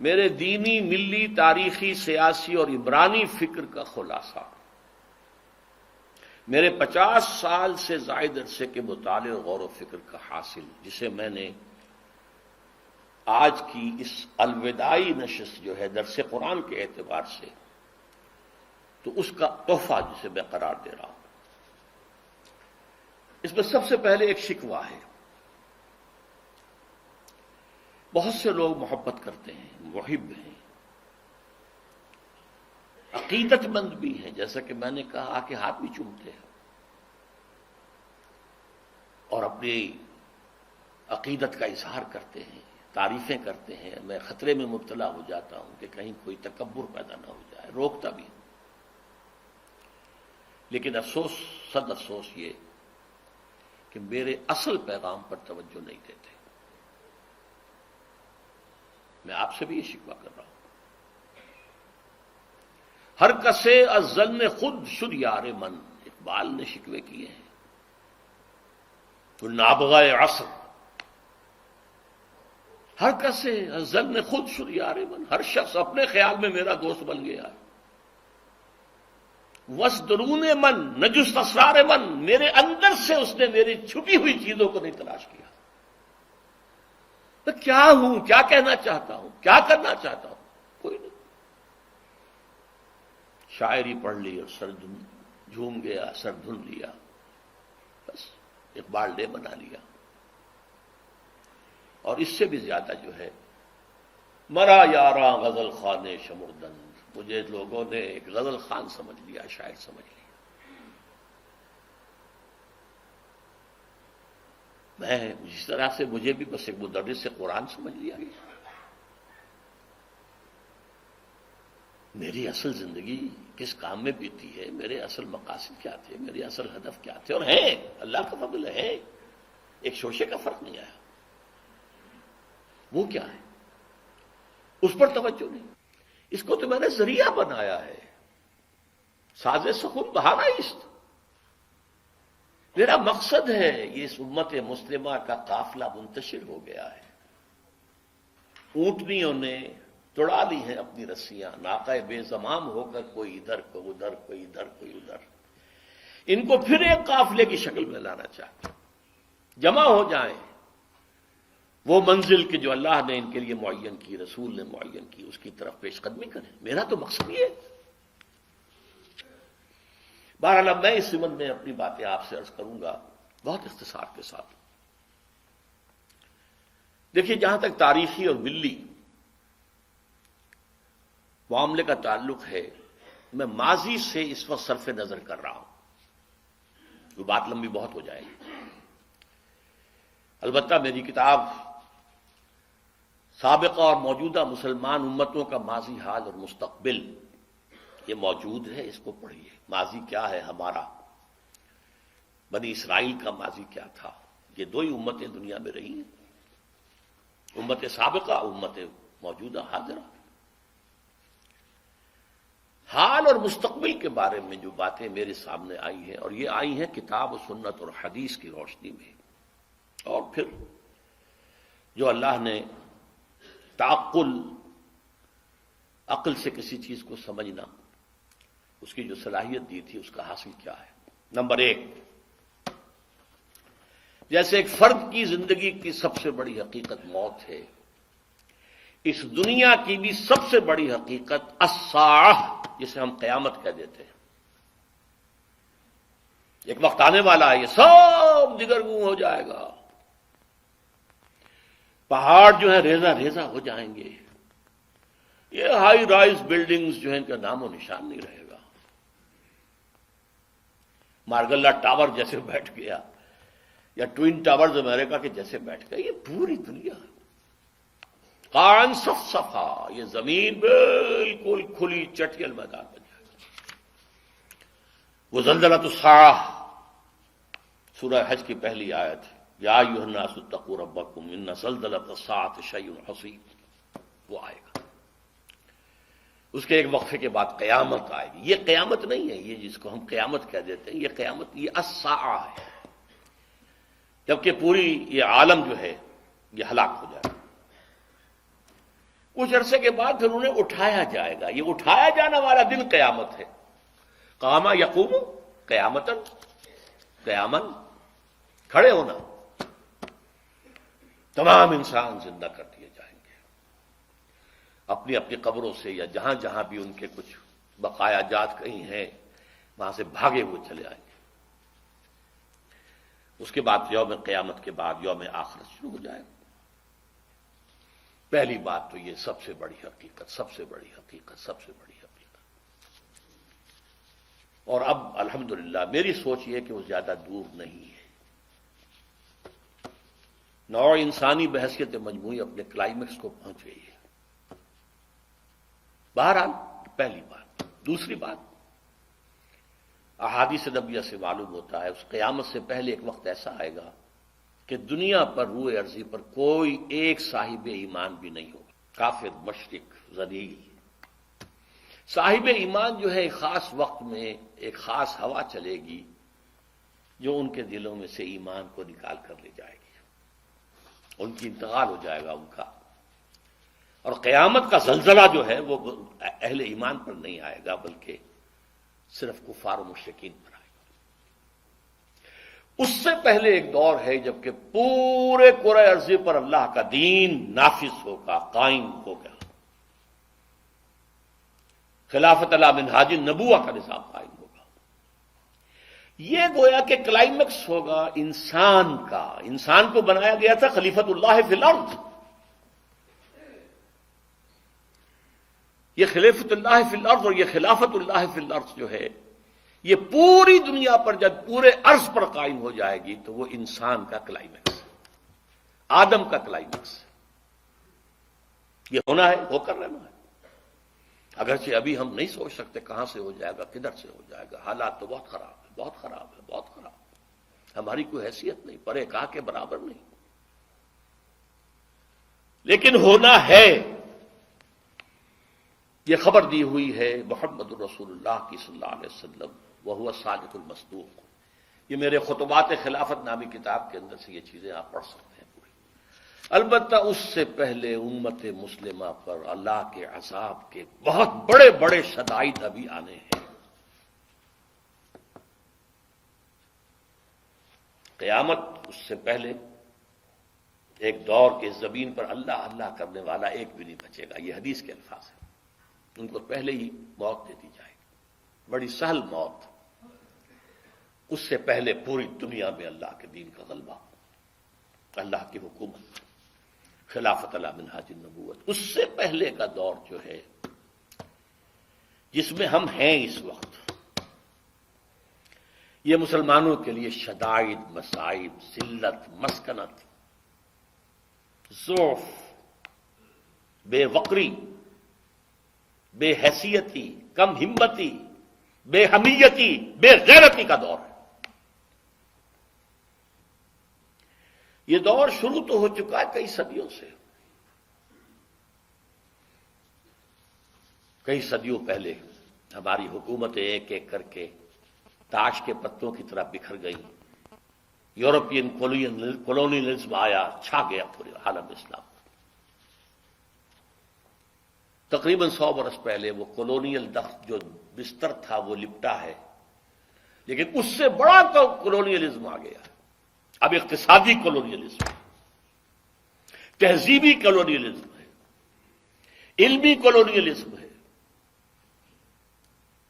میرے دینی، ملی، تاریخی، سیاسی اور عمرانی فکر کا خلاصہ، میرے 50 سال سے زائد عرصے کے مطالعے اور غور و فکر کا حاصل، جسے میں نے آج کی اس الوداعی نشست جو ہے درس قرآن کے اعتبار سے، تو اس کا تحفہ جسے میں قرار دے رہا ہوں۔ اس میں سب سے پہلے ایک شکوہ ہے۔ بہت سے لوگ محبت کرتے ہیں، محب ہیں، عقیدت مند بھی ہیں، جیسا کہ میں نے کہا کہ ہاتھ بھی چومتے ہیں اور اپنی عقیدت کا اظہار کرتے ہیں، تعریفیں کرتے ہیں۔ میں خطرے میں مبتلا ہو جاتا ہوں کہ کہیں کوئی تکبر پیدا نہ ہو جائے، روکتا بھی ہوں۔ لیکن افسوس، صد افسوس یہ کہ میرے اصل پیغام پر توجہ نہیں دیتے۔ میں آپ سے بھی یہ شکوہ کر رہا ہوں۔ ہر کسے از ظن خود شد یار من، اقبال نے شکوے کیے ہیں۔ تو نابغہ عصر، ہر کسے از ظن خود شد یار من، ہر شخص اپنے خیال میں میرا دوست بن گیا ہے۔ وس درون من نجست اسرار من، میرے اندر سے اس نے میری چھپی ہوئی چیزوں کو نہیں تلاش کیا۔ میں کیا ہوں، کیا کہنا چاہتا ہوں، کیا کرنا چاہتا ہوں، کوئی نہیں۔ شاعری پڑھ لی اور سر جھوم گیا، سر دھن لیا، بس اقبال ڈے بنا لیا۔ اور اس سے بھی زیادہ جو ہے، مرا یاراں غزل خان شمردن، مجھے لوگوں نے ایک غزل خان سمجھ لیا، شاعر سمجھ لیا۔ میں جس طرح سے مجھے بھی بس ایک مدرس سے قرآن سمجھ لیا گیا۔ میری اصل زندگی کس کام میں بیتی ہے، میرے اصل مقاصد کیا تھے، میرے اصل ہدف کیا تھے، اور ہیں، اللہ کا فضل ہے، ایک شوشے کا فرق نہیں آیا۔ وہ کیا ہے، اس پر توجہ نہیں۔ اس کو تو میں نے ذریعہ بنایا ہے، ساز سخن بہارا است۔ میرا مقصد ہے یہ اس امت مسلمہ کا قافلہ منتشر ہو گیا ہے۔ اونٹنیوں نے توڑا لی ہیں اپنی رسیاں، ناقہ بے زمام ہو کر کوئی ادھر کوئی ادھر، کوئی ادھر کوئی ادھر۔ ان کو پھر ایک قافلے کی شکل میں لانا چاہتے، جمع ہو جائیں، وہ منزل کہ جو اللہ نے ان کے لیے معین کی، رسول نے معین کی، اس کی طرف پیش قدمی کریں۔ میرا تو مقصد یہ ہے۔ بہرحال اب میں اس ضمن میں اپنی باتیں آپ سے عرض کروں گا بہت اختصار کے ساتھ۔ دیکھیے، جہاں تک تاریخی اور ملی معاملے کا تعلق ہے، میں ماضی سے اس وقت صرف نظر کر رہا ہوں، وہ بات لمبی بہت ہو جائے گی۔ البتہ میری کتاب سابقہ اور موجودہ مسلمان امتوں کا ماضی، حال اور مستقبل یہ موجود ہے، اس کو پڑھیے۔ ماضی کیا ہے ہمارا، بنی اسرائیل کا ماضی کیا تھا۔ یہ دو ہی امتیں دنیا میں رہی ہیں، امت سابقہ، امت موجودہ حاضرہ۔ حال اور مستقبل کے بارے میں جو باتیں میرے سامنے آئی ہیں، اور یہ آئی ہیں کتاب و سنت اور حدیث کی روشنی میں، اور پھر جو اللہ نے تعقل، عقل سے کسی چیز کو سمجھنا، اس کی جو صلاحیت دی تھی، اس کا حاصل کیا ہے۔ نمبر 1، جیسے ایک فرد کی زندگی کی سب سے بڑی حقیقت موت ہے، اس دنیا کی بھی سب سے بڑی حقیقت الساعہ، جسے ہم قیامت کہہ دیتے ہیں۔ ایک وقت آنے والا ہے، یہ سب دگرگوں ہو جائے گا، پہاڑ جو ہیں ریزہ ریزہ ہو جائیں گے، یہ ہائی رائز بلڈنگز جو ہیں ان کا نام و نشان نہیں رہے گا۔ مارگلہ ٹاور جیسے بیٹھ گیا، یا ٹوئن ٹاورز امریکہ کے جیسے بیٹھ گیا، یہ پوری دنیا قاعن صفصفا، یہ زمین بالکل کھلی چٹیل میدان بن جائے گا۔ وہ زلزلۃ الساعہ، سورہ حج کی پہلی آیت، یا ایھا الناس اتقوا ربکم ان زلزلۃ الساعۃ شیء عظیم، وہ آئے گا۔ اس کے ایک وقفے کے بعد قیامت آئے گی۔ یہ قیامت نہیں ہے، یہ جس کو ہم قیامت کہہ دیتے ہیں، یہ قیامت، یہ الساعہ ہے، جبکہ پوری یہ عالم جو ہے یہ ہلاک ہو جائے گا۔ کچھ عرصے کے بعد پھر انہیں اٹھایا جائے گا. یہ اٹھایا جانا والا دن قیامت ہے. قام یقوم قیامتن، قیامن کھڑے ہونا. تمام انسان زندہ کر دیے جائیں گے اپنی اپنی قبروں سے، یا جہاں جہاں بھی ان کے کچھ بقایا جات کہیں ہیں وہاں سے بھاگے ہوئے چلے آئیں گے. اس کے بعد یوم قیامت کے بعد یوم آخرت شروع ہو جائے گا. پہلی بات تو یہ سب سے بڑی حقیقت، سب سے بڑی حقیقت، سب سے بڑی حقیقت. اور اب الحمدللہ میری سوچ یہ کہ وہ زیادہ دور نہیں ہے. نوع انسانی بحثیت مجموعی اپنے کلائمیکس کو پہنچ گئی ہے. بہرحال پہلی بات. دوسری بات، احادیث نبویہ سے معلوم ہوتا ہے اس قیامت سے پہلے ایک وقت ایسا آئے گا کہ دنیا پر روئے ارضی پر کوئی ایک صاحب ایمان بھی نہیں ہوگا. کافر، مشرک، ذلیل. صاحب ایمان جو ہے ایک خاص وقت میں ایک خاص ہوا چلے گی جو ان کے دلوں میں سے ایمان کو نکال کر لے جائے گی. ان کی انتقال ہو جائے گا ان کا. اور قیامت کا زلزلہ جو ہے وہ اہل ایمان پر نہیں آئے گا بلکہ صرف کفار و مشرکین پر آئے گا. اس سے پہلے ایک دور ہے جبکہ پورے کرۂ ارضی پر اللہ کا دین نافذ ہوگا، قائم ہوگا. خلافت علی منہاج النبوہ کا نظام قائم ہوگا. یہ گویا کہ کلائمیکس ہوگا انسان کا. انسان کو بنایا گیا تھا خلیفۃ اللہ فی الارض. یہ خلیفۃ اللہ فی الارض اور یہ خلافت اللہ فی الارض جو ہے یہ پوری دنیا پر جب پورے عرض پر قائم ہو جائے گی تو وہ انسان کا کلائمیکس، آدم کا کلائمیکس. یہ ہونا ہے، ہو کر رہنا ہے. اگرچہ ابھی ہم نہیں سوچ سکتے کہاں سے ہو جائے گا، کدھر سے ہو جائے گا. حالات تو بہت خراب ہے، بہت خراب ہے، بہت خراب ہے. ہماری کوئی حیثیت نہیں، پرے کہا کے برابر نہیں. لیکن ہونا ہے. یہ خبر دی ہوئی ہے محمد الرسول اللہ کی صلی اللہ علیہ وسلم وہو الصادق المصدوق. یہ میرے خطبات خلافت نامی کتاب کے اندر سے یہ چیزیں آپ پڑھ سکتے ہیں پوری. البتہ اس سے پہلے امت مسلمہ پر اللہ کے عذاب کے بہت بڑے بڑے شدائد ابھی آنے ہیں. قیامت اس سے پہلے ایک دور کے زمین پر اللہ اللہ کرنے والا ایک بھی نہیں بچے گا. یہ حدیث کے الفاظ ہیں. ان کو پہلے ہی موت دے دی جائے گی، بڑی سہل موت. اس سے پہلے پوری دنیا میں اللہ کے دین کا غلبہ، اللہ کی حکومت، خلافت علی منہاج النبوت. اس سے پہلے کا دور جو ہے جس میں ہم ہیں اس وقت، یہ مسلمانوں کے لیے شدائد، مصائب، ذلت، مسکنت، ضعف، بے وقری، بے حیثیتی، کم ہمتی، بے حمیتی، بے غیرتی کا دور ہے. یہ دور شروع تو ہو چکا ہے کئی صدیوں سے. کئی صدیوں پہلے ہماری حکومتیں ایک ایک کر کے تاش کے پتوں کی طرح بکھر گئیں. یورپین کولونیلزم آیا، چھا گیا پورے عالم اسلام. تقریباً 100 برس پہلے وہ کولونیل دخت جو بستر تھا وہ لپٹا ہے، لیکن اس سے بڑا کولونیلزم آ گیا. اب اقتصادی کولونیلزم ہے، تہذیبی کولونیلزم ہے، علمی کولونیلزم ہے.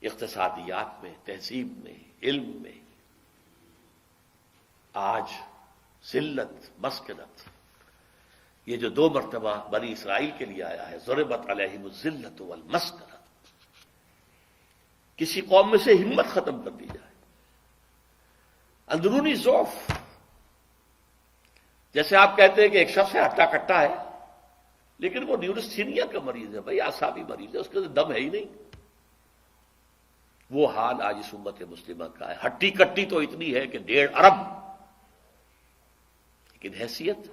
اقتصادیات میں، تہذیب میں، علم میں آج ذلت، مسکنت. یہ جو 2 مرتبہ بنی اسرائیل کے لیے آیا ہے، ضربت علیہم الذلۃ والمسکنہ، کسی قوم میں سے ہمت ختم کر دی جائے، اندرونی ضعف. جیسے آپ کہتے ہیں کہ ایک شخص ہے ہٹا کٹا ہے لیکن وہ نیورستھینیا کا مریض ہے، بھائی اعصابی مریض ہے، اس کے دم ہے ہی نہیں. وہ حال آج اس امت مسلمہ کا ہے. ہٹی کٹی تو اتنی ہے کہ 1.5 ارب، لیکن حیثیت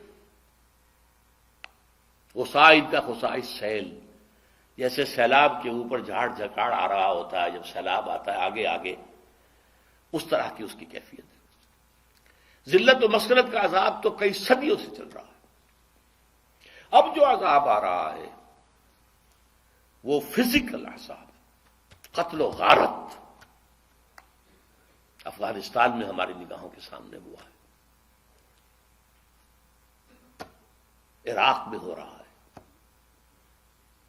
غصائد کا خصائص سیل، جیسے سیلاب کے اوپر جھاڑ جھکاڑ آ رہا ہوتا ہے جب سیلاب آتا ہے آگے آگے، اس طرح کی اس کی کیفیت ہے. ذلت و مسکنت کا عذاب تو کئی صدیوں سے چل رہا ہے. اب جو عذاب آ رہا ہے وہ فزیکل عذاب، قتل و غارت افغانستان میں ہماری نگاہوں کے سامنے ہوا ہے، عراق میں ہو رہا ہے،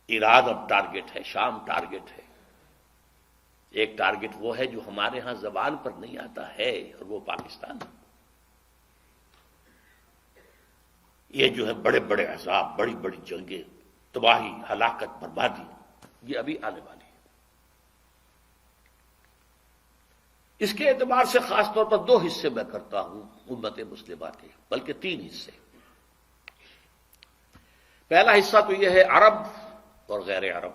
ایران اب ٹارگٹ ہے، شام ٹارگٹ ہے، ایک ٹارگٹ وہ ہے جو ہمارے ہاں زبان پر نہیں آتا ہے، اور وہ پاکستان ہے۔ یہ جو ہے بڑے بڑے عذاب، بڑی بڑی جنگیں، تباہی، ہلاکت، بربادی، یہ ابھی آنے والی ہے۔ اس کے اعتبار سے خاص طور پر دو حصے میں کرتا ہوں امت مسلمہ کے، بلکہ تین حصے۔ پہلا حصہ تو یہ ہے عرب اور غیر عرب۔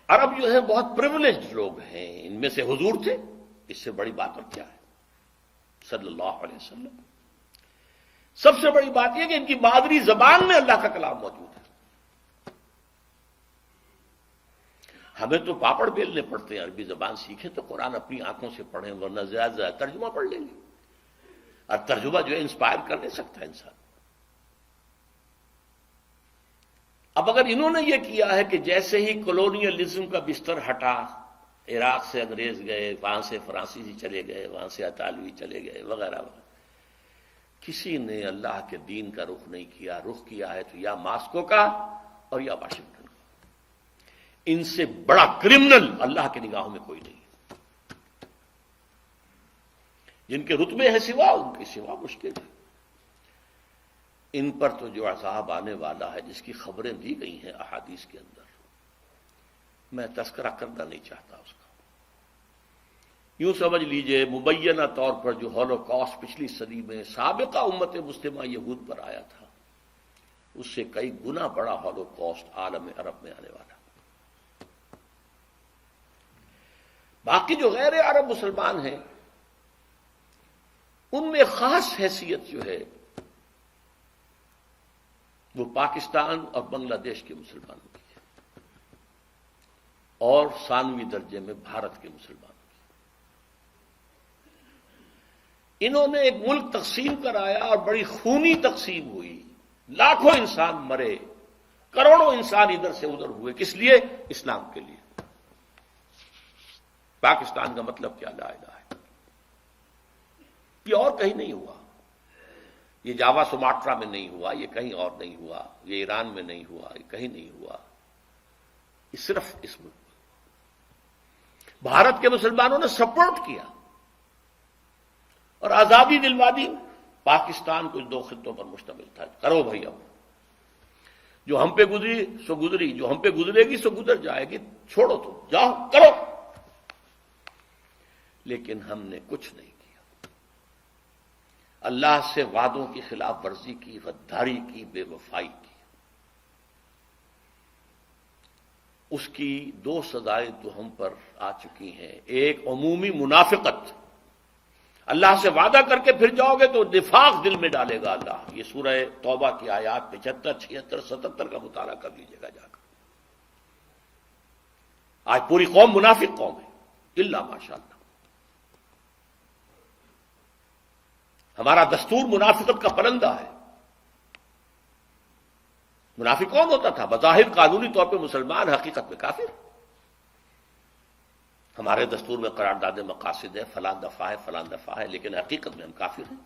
عرب جو ہے بہت پریولیجڈ لوگ ہیں، ان میں سے حضور تھے، اس سے بڑی بات اور کیا ہے، صلی اللہ علیہ وسلم۔ سب سے بڑی بات یہ کہ ان کی مادری زبان میں اللہ کا کلام موجود ہے۔ ہمیں تو پاپڑ بیلنے پڑتے ہیں، عربی زبان سیکھیں تو قرآن اپنی آنکھوں سے پڑھیں، ورنہ زیادہ زیادہ ترجمہ پڑھ لیں گے، اور ترجمہ جو ہے انسپائر کر نہیں سکتا انسان۔ اب اگر انہوں نے یہ کیا ہے کہ جیسے ہی کولونیلزم کا بستر ہٹا، عراق سے انگریز گئے، وہاں سے فرانسیسی چلے گئے، وہاں سے اطالوی چلے گئے، وغیرہ وغیرہ، کسی نے اللہ کے دین کا رخ نہیں کیا، رخ کیا ہے تو یا ماسکو کا اور یا واشنگٹن کا۔ ان سے بڑا کرمنل اللہ کی نگاہوں میں کوئی نہیں ہے، جن کے رتبے ہیں سوا، ان کے سوا مشکل ہے۔ ان پر تو جو عذاب آنے والا ہے، جس کی خبریں دی گئی ہیں احادیث کے اندر، میں تذکرہ کرنا نہیں چاہتا اس کا۔ یوں سمجھ لیجئے مبینہ طور پر جو ہولوکاسٹ پچھلی صدی میں سابقہ امت مسلمہ یہود پر آیا تھا، اس سے کئی گنا بڑا ہولوکاسٹ عالم عرب میں آنے والا۔ باقی جو غیر عرب مسلمان ہیں، ان میں خاص حیثیت جو ہے وہ پاکستان اور بنگلہ دیش کے مسلمانوں کی ہے، اور ثانوی درجے میں بھارت کے مسلمانوں کی۔ انہوں نے ایک ملک تقسیم کرایا اور بڑی خونی تقسیم ہوئی، لاکھوں انسان مرے، کروڑوں انسان ادھر سے ادھر ہوئے، کس لیے؟ اسلام کے لیے۔ پاکستان کا مطلب کیا؟ لا الہ ہے۔ یہ اور کہیں نہیں ہوا، یہ جاوا سماٹرا میں نہیں ہوا، یہ کہیں اور نہیں ہوا، یہ ایران میں نہیں ہوا، یہ کہیں نہیں ہوا، یہ صرف اس ملک میں۔ بھارت کے مسلمانوں نے سپورٹ کیا اور آزادی دلوا دی۔ پاکستان کچھ دو خطوں پر مشتمل تھا، کرو بھائی، اب جو ہم پہ گزری سو گزری، جو ہم پہ گزرے گی سو گزر جائے گی، چھوڑو تو جاؤ کرو۔ لیکن ہم نے کچھ نہیں کیا، اللہ سے وعدوں کی خلاف ورزی کی، غداری کی، بے وفائی کی۔ اس کی دو سزائیں تو ہم پر آ چکی ہیں۔ ایک عمومی منافقت، اللہ سے وعدہ کر کے پھر جاؤ گے تو نفاق دل میں ڈالے گا اللہ۔ یہ سورہ توبہ کی آیات 75، 76، 77 کا مطالعہ کر لیجیے گا جا کر۔ آج پوری قوم منافق قوم ہے، الا ماشاء اللہ۔ ہمارا دستور منافقت کا پرندہ ہے۔ منافق کون ہوتا تھا؟ بظاہر قانونی طور پہ مسلمان، حقیقت میں کافر۔ ہمارے دستور میں قرارداد مقاصد ہے، فلاں دفعہ ہے، فلاں دفعہ ہے، لیکن حقیقت میں ہم کافر ہیں۔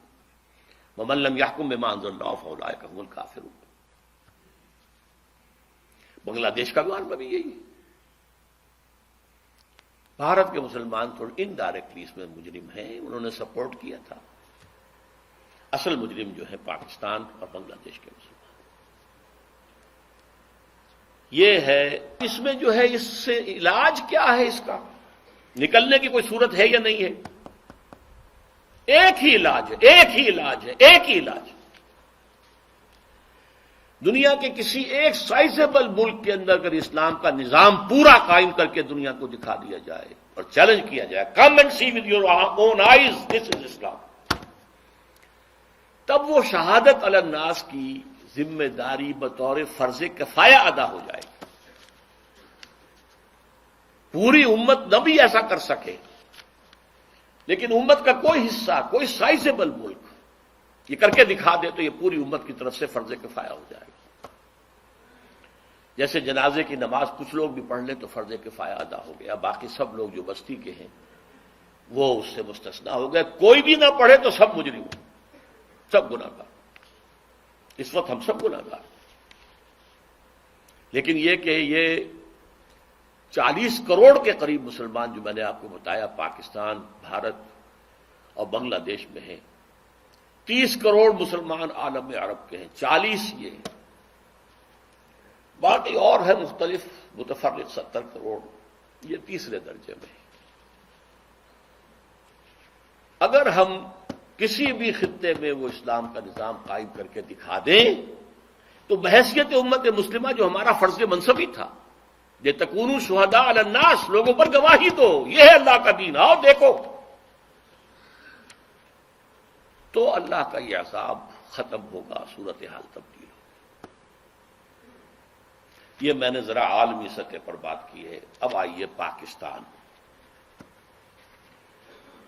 ومن لم يحكم بما انزل الله فاولئك هم الكافرون۔ بنگلہ دیش کا معاملہ بھی یہی ہے۔ بھارت کے مسلمان تھوڑے انڈائریکٹلی اس میں مجرم ہیں، انہوں نے سپورٹ کیا تھا۔ اصل مجرم جو ہے پاکستان اور بنگلہ دیش کے مسلمان۔ یہ ہے، اس میں جو ہے، اس سے علاج کیا ہے؟ اس کا نکلنے کی کوئی صورت ہے یا نہیں ہے؟ ایک ہی علاج ہے، ایک ہی علاج ہے، ایک ہی علاج۔ دنیا کے کسی ایک سائزیبل ملک کے اندر اگر اسلام کا نظام پورا قائم کر کے دنیا کو دکھا دیا جائے اور چیلنج کیا جائے، come and see with your own eyes this is Islam, تب وہ شہادت علی الناس کی ذمہ داری بطور فرض کفایہ ادا ہو جائے گی۔ پوری امت نہ بھی ایسا کر سکے، لیکن امت کا کوئی حصہ، کوئی سائزیبل ملک یہ کر کے دکھا دے تو یہ پوری امت کی طرف سے فرض کفایہ ہو جائے گا۔ جیسے جنازے کی نماز کچھ لوگ بھی پڑھ لیں تو فرض کفایہ ادا ہو گیا، باقی سب لوگ جو بستی کے ہیں وہ اس سے مستثنا ہو گئے، کوئی بھی نہ پڑھے تو سب مجرم، سب گناہ گار۔ اس وقت ہم سب گناہ گار، لیکن یہ کہ یہ 40 کروڑ کے قریب مسلمان جو میں نے آپ کو بتایا پاکستان، بھارت اور بنگلہ دیش میں ہیں، 30 کروڑ مسلمان عالم عرب کے ہیں، 40 یہ ہیں، باقی اور ہے مختلف متفرق 70 کروڑ، یہ تیسرے درجے میں ہے۔ اگر ہم کسی بھی خطے میں وہ اسلام کا نظام قائم کر کے دکھا دیں تو بحیثیت امت مسلمہ جو ہمارا فرض منصبی تھا، یہ تکونوا شہداء علی الناس، لوگوں پر گواہی دو، یہ ہے اللہ کا دین، آؤ دیکھو، تو اللہ کا یہ عذاب ختم ہوگا، صورتحال تبدیل ہوگی۔ یہ میں نے ذرا عالمی سطح پر بات کی ہے۔ اب آئیے پاکستان۔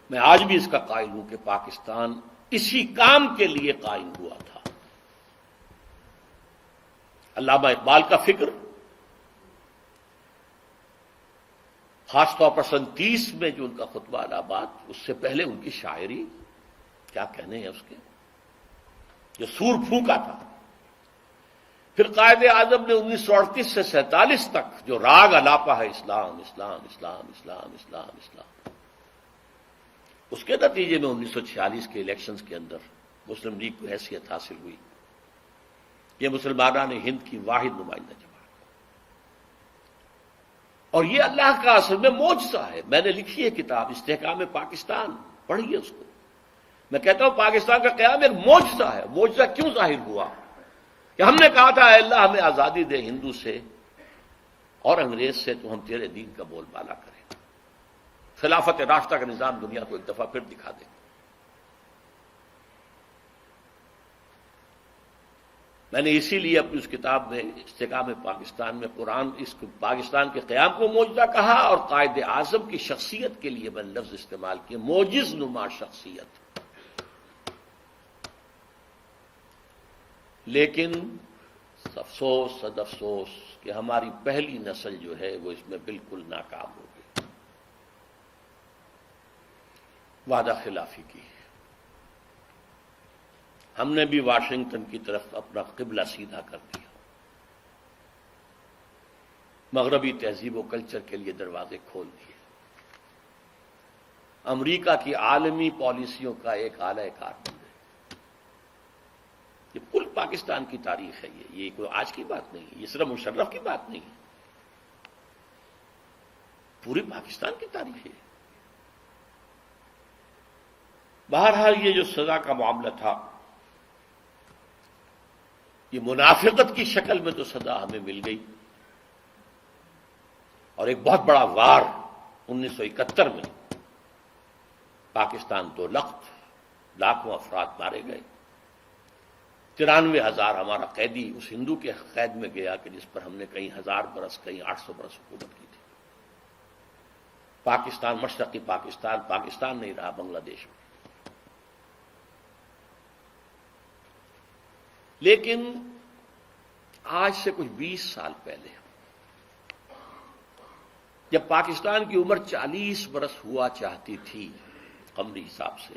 میں آج بھی اس کا قائل ہوں کہ پاکستان اسی کام کے لیے قائم ہوا تھا۔ علامہ اقبال کا فکر، خاص طور پر سن 30 میں جو ان کا خطبہ الہ آباد، اس سے پہلے ان کی شاعری، کیا کہنے ہیں اس کے، جو سور پھونکا تھا۔ پھر قائد اعظم نے 1938 سے 47 تک جو راگ الاپا ہے، اسلام اسلام اسلام اسلام اسلام اسلام، اس کے نتیجے میں 1946 کے الیکشنز کے اندر مسلم لیگ کو حیثیت حاصل ہوئی۔ یہ مسلمانان ہند کی واحد نمائندہ جماعت، اور یہ اللہ کا اصل میں معجزہ ہے۔ میں نے لکھی ہے کتاب استحکام پاکستان، پڑھیے اس کو۔ میں کہتا ہوں پاکستان کا قیام ایک معجزہ ہے۔ معجزہ کیوں ظاہر ہوا؟ کہ ہم نے کہا تھا اے اللہ ہمیں آزادی دے ہندو سے اور انگریز سے، تو ہم تیرے دین کا بول بالا کریں، خلافت راستہ کا نظام دنیا کو ایک دفعہ پھر دکھا دیں۔ میں نے اسی لیے اپنی اس کتاب میں استحکام پاکستان میں قرآن اس پاکستان کے قیام کو معجزہ کہا، اور قائد اعظم کی شخصیت کے لیے میں نے لفظ استعمال کیا، معجز نما شخصیت۔ لیکن افسوس صد افسوس کہ ہماری پہلی نسل جو ہے وہ اس میں بالکل ناکام ہو گئی، وعدہ خلافی کی۔ ہم نے بھی واشنگٹن کی طرف اپنا قبلہ سیدھا کر دیا، مغربی تہذیب و کلچر کے لیے دروازے کھول دیے، امریکہ کی عالمی پالیسیوں کا ایک اعلی کار بن گئے۔ یہ کل پاکستان کی تاریخ ہے، یہ کوئی آج کی بات نہیں ہے، یہ صرف مشرف کی بات نہیں ہے، پوری پاکستان کی تاریخ ہے۔ بہرحال یہ جو سزا کا معاملہ تھا، یہ منافقت کی شکل میں تو سزا ہمیں مل گئی، اور ایک بہت بڑا وار 1971 میں پاکستان دو لخت، لاکھوں افراد مارے گئے، 93,000 ہمارا قیدی اس ہندو کے قید میں گیا کہ جس پر ہم نے کہیں 1000 برس کہیں 800 برس حکومت کی تھی۔ پاکستان، مشرقی پاکستان، پاکستان نہیں رہا، بنگلہ دیش میں۔ لیکن آج سے کچھ 20 سال پہلے جب پاکستان کی عمر 40 برس ہوا چاہتی تھی قمری حساب سے،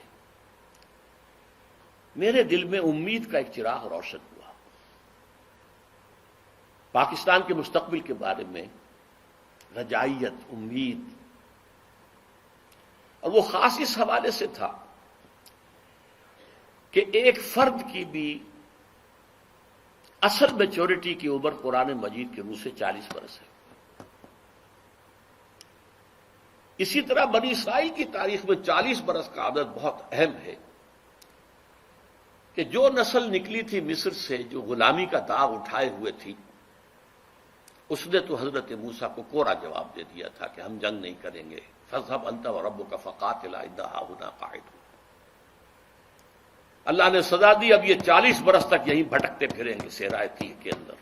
میرے دل میں امید کا ایک چراغ روشن ہوا، پاکستان کے مستقبل کے بارے میں رجائیت، امید، اور وہ خاص اس حوالے سے تھا کہ ایک فرد کی بھی اصل میچورٹی کی عمر قرآن مجید کے روح سے 40 برس ہے۔ اسی طرح بنی اسرائیل کی تاریخ میں 40 برس کا عدد بہت اہم ہے، کہ جو نسل نکلی تھی مصر سے، جو غلامی کا داغ اٹھائے ہوئے تھی، اس نے تو حضرت موسیٰ کو کوڑا جواب دے دیا تھا کہ ہم جنگ نہیں کریں گے، فاذهب انت وربك فقاتلا إنا هاهنا قاعدون۔ اللہ نے سزا دی، اب یہ 40 برس تک یہیں بھٹکتے پھریں گے صحرائے تیہ کے اندر،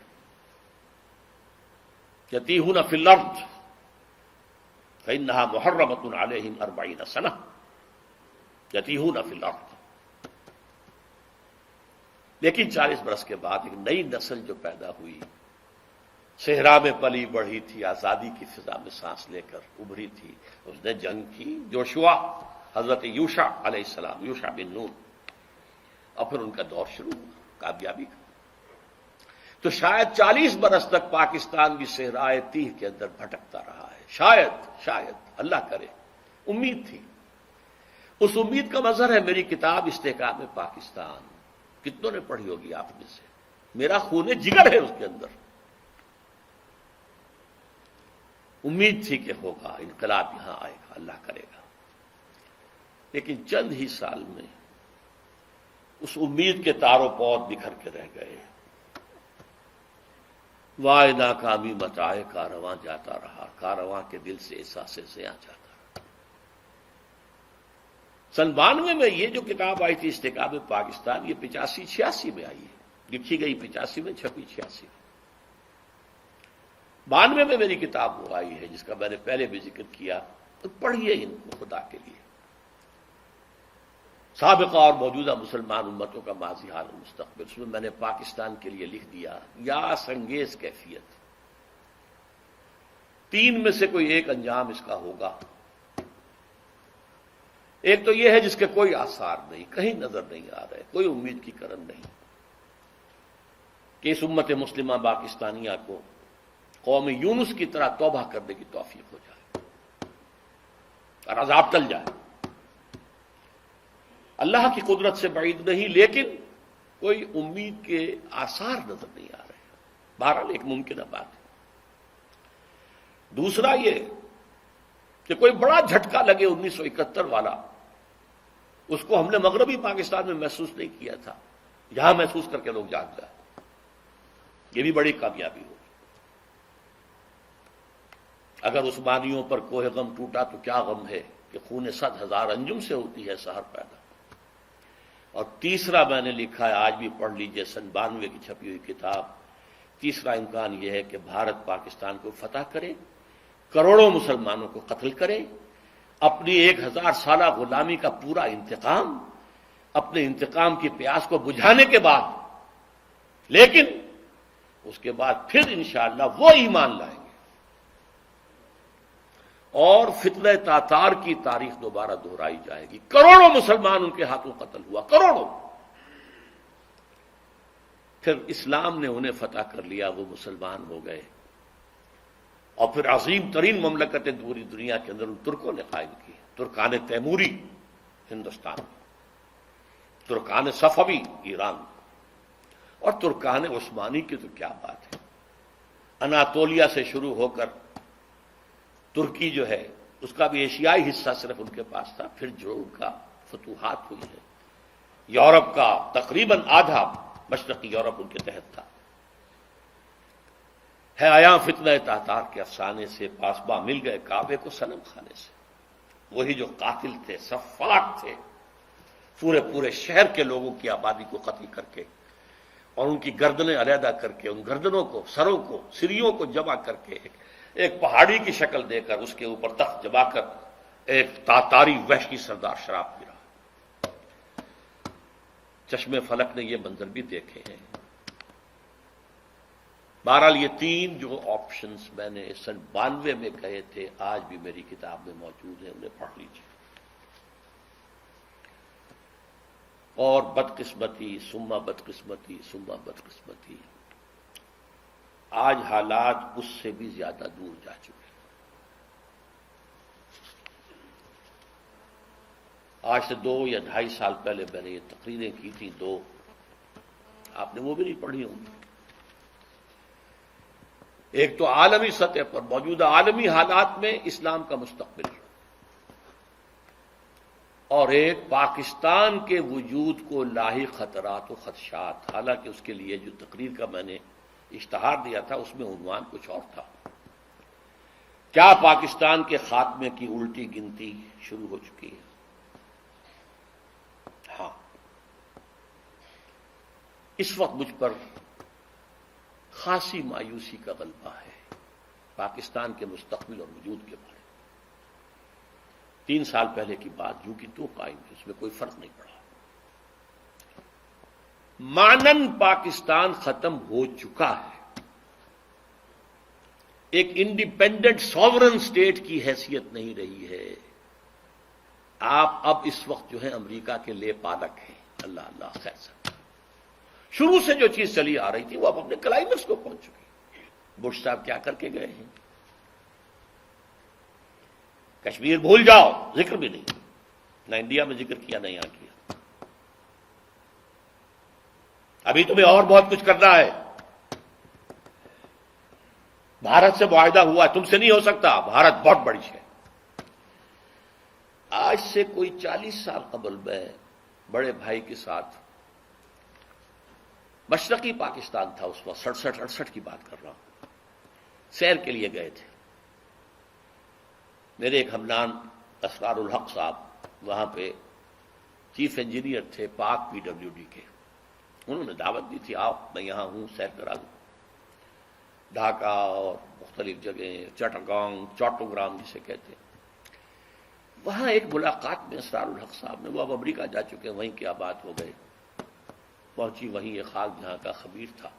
یتیہون فی الارض فإنها محرمۃ علیہم 40 سنہ، یتیہون فی الارض۔ لیکن 40 برس کے بعد ایک نئی نسل جو پیدا ہوئی، صحرا میں پلی بڑھی تھی، آزادی کی فضا میں سانس لے کر ابھری تھی، اس نے جنگ کی، جوشوا حضرت یوشع علیہ السلام، یوشع بن نون، اور پھر ان کا دور شروع ہوا کامیابی کا۔ تو شاید 40 برس تک پاکستان بھی صحرائے تیہ کے اندر بھٹکتا رہا ہے، شاید اللہ کرے، امید تھی۔ اس امید کا مظہر ہے میری کتاب استحکام پاکستان، کتنوں نے پڑھی ہوگی آپ میں سے؟ میرا خون جگر ہے اس کے اندر۔ امید تھی کہ ہوگا، انقلاب یہاں آئے گا، اللہ کرے گا، لیکن چند ہی سال میں اس امید کے تار و پود بکھر کے رہ گئے۔ وائے ناکامی متائے کارواں جاتا رہا، کارواں کے دل سے احساس زیاں جاتا رہا۔ سن 92 میں یہ جو کتاب آئی تھی استحکام پاکستان، یہ 85-86 میں آئی ہے، لکھی گئی 85 میں، چھپی 86 میں۔ 92 میں میری کتاب وہ آئی ہے جس کا میں نے پہلے بھی ذکر کیا، تو پڑھیے ان کو خدا کے لیے۔ سابقہ اور موجودہ مسلمان امتوں کا ماضی حال و مستقبل، اس میں میں نے پاکستان کے لیے لکھ دیا یاس انگیز کیفیت۔ 3 میں سے کوئی ایک انجام اس کا ہوگا۔ ایک تو یہ ہے جس کے کوئی آثار نہیں، کہیں نظر نہیں آ رہے، کوئی امید کی کرن نہیں کہ اس امت مسلمہ پاکستانیہ کو قوم یونس کی طرح توبہ کرنے کی توفیق ہو جائے اور عذاب ٹل جائے۔ اللہ کی قدرت سے بعید نہیں، لیکن کوئی امید کے آثار نظر نہیں آ رہے۔ بہرحال ایک ممکنہ بات ہے۔ دوسرا یہ کہ کوئی بڑا جھٹکا لگے 1971 والا، اس کو ہم نے مغربی پاکستان میں محسوس نہیں کیا تھا، یہاں محسوس کر کے لوگ جاگ جائیں، یہ بھی بڑی کامیابی ہوگی۔ اگر عثمانیوں پر کوہ غم ٹوٹا تو کیا غم ہے کہ خون 100,000 انجم سے ہوتی ہے سحر پیدا۔ اور تیسرا میں نے لکھا ہے، آج بھی پڑھ لیجئے، سن 92 کی چھپی ہوئی کتاب۔ تیسرا امکان یہ ہے کہ بھارت پاکستان کو فتح کرے، کروڑوں مسلمانوں کو قتل کرے، اپنی 1000 سالہ غلامی کا پورا انتقام، اپنے انتقام کی پیاس کو بجھانے کے بعد، لیکن اس کے بعد پھر انشاءاللہ وہ ایمان لائیں گے اور فتنہ تاتار کی تاریخ دوبارہ دہرائی جائے گی۔ کروڑوں مسلمان ان کے ہاتھوں قتل ہوا، کروڑوں۔ پھر اسلام نے انہیں فتح کر لیا، وہ مسلمان ہو گئے، اور پھر عظیم ترین مملکتیں پوری دنیا کے اندر ان ترکوں نے قائم کی۔ ترکان تیموری ہندوستان، ترکان صفوی ایران، اور ترکان عثمانی کی تو کیا بات ہے۔ اناطولیہ سے شروع ہو کر ترکی جو ہے اس کا بھی ایشیائی حصہ صرف ان کے پاس تھا، پھر جو ان کا فتوحات ہوئی ہیں، یورپ کا تقریباً آدھا مشرقی یورپ ان کے تحت تھا۔ ہے آیا فتنہ تاتار کے افسانے سے، پاسباں مل گئے کعبے کو صنم خانے سے۔ وہی جو قاتل تھے، سفاک تھے، پورے شہر کے لوگوں کی آبادی کو قتل کر کے اور ان کی گردنیں علیحدہ کر کے، ان گردنوں کو، سروں کو، سریوں کو جمع کر کے ایک پہاڑی کی شکل دے کر اس کے اوپر تخت جما کر ایک تاتاری وحشی سردار شراب پی رہا۔ چشم فلک نے یہ منظر بھی دیکھے ہیں۔ بہرحال یہ 3 جو آپشنز میں نے سن 92 میں کہے تھے، آج بھی میری کتاب میں موجود ہیں، انہیں پڑھ لیجیے۔ اور بدقسمتی ثم بدقسمتی ثم بدقسمتی، آج حالات اس سے بھی زیادہ دور جا چکے ہیں۔ آج سے 2 یا 2.5 سال پہلے میں نے یہ تقریریں کی تھیں 2، آپ نے وہ بھی نہیں پڑھی ہوں گی۔ ایک تو عالمی سطح پر موجودہ عالمی حالات میں اسلام کا مستقبل، اور ایک پاکستان کے وجود کو لاحق خطرات و خدشات۔ حالانکہ اس کے لیے جو تقریر کا میں نے اشتہار دیا تھا اس میں عنوان کچھ اور تھا۔ کیا پاکستان کے خاتمے کی الٹی گنتی شروع ہو چکی ہے؟ ہاں، اس وقت مجھ پر خاصی مایوسی کا غلبہ ہے پاکستان کے مستقبل اور وجود کے بارے میں۔ 3 سال پہلے کی بات جو کہ تو قائم ہے، اس میں کوئی فرق نہیں پڑا۔ مانن پاکستان ختم ہو چکا ہے، ایک انڈیپینڈنٹ ساورن اسٹیٹ کی حیثیت نہیں رہی ہے. آپ اب اس وقت جو ہے امریکہ کے لے پالک ہیں. اللہ اللہ خیر سے شروع سے جو چیز چلی آ رہی تھی وہ اب اپنے کلائمیکس کو پہنچ چکی. بش صاحب کیا کر کے گئے ہیں؟ کشمیر بھول جاؤ، ذکر بھی نہیں، نہ انڈیا میں ذکر کیا نہ یہاں کیا. ابھی تمہیں اور بہت کچھ کرنا ہے. بھارت سے معاہدہ ہوا ہے، تم سے نہیں ہو سکتا، بھارت بہت بڑی ہے. آج سے کوئی 40 سال قبل میں بڑے بھائی کے ساتھ مشرقی پاکستان تھا اس وقت، 67-68 کی بات کر رہا ہوں، سیر کے لیے گئے تھے. میرے ایک ہمنان اسرار الحق صاحب وہاں پہ چیف انجینئر تھے پاک پی ڈبلیو ڈی کے. انہوں نے دعوت دی تھی، آؤ میں یہاں ہوں، سیر کرا دوں. ڈھاکہ اور مختلف جگہیں، چٹاگانگ، چوٹوگرام جسے کہتے ہیں. وہاں ایک ملاقات میں اسرار الحق صاحب نے، وہ اب امریکہ جا چکے ہیں، وہیں کی آباد ہو گئے، پہنچی وہیں یہ خاک جہاں کا خبیر تھا.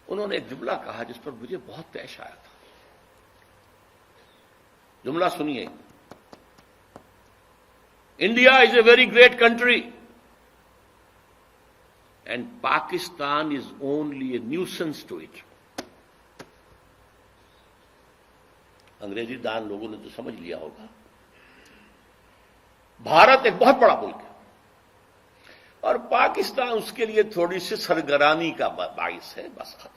انہوں نے ایک جملہ کہا جس پر مجھے بہت پیش آیا تھا. جملہ سنیے: India is a very great country and Pakistan is only a nuisance to it. انگریزی دان لوگوں نے تو سمجھ لیا ہوگا. بھارت ایک بہت بڑا ملک ہے اور پاکستان اس کے لیے تھوڑی سی سرگرانی کا باعث ہے، بس ختم.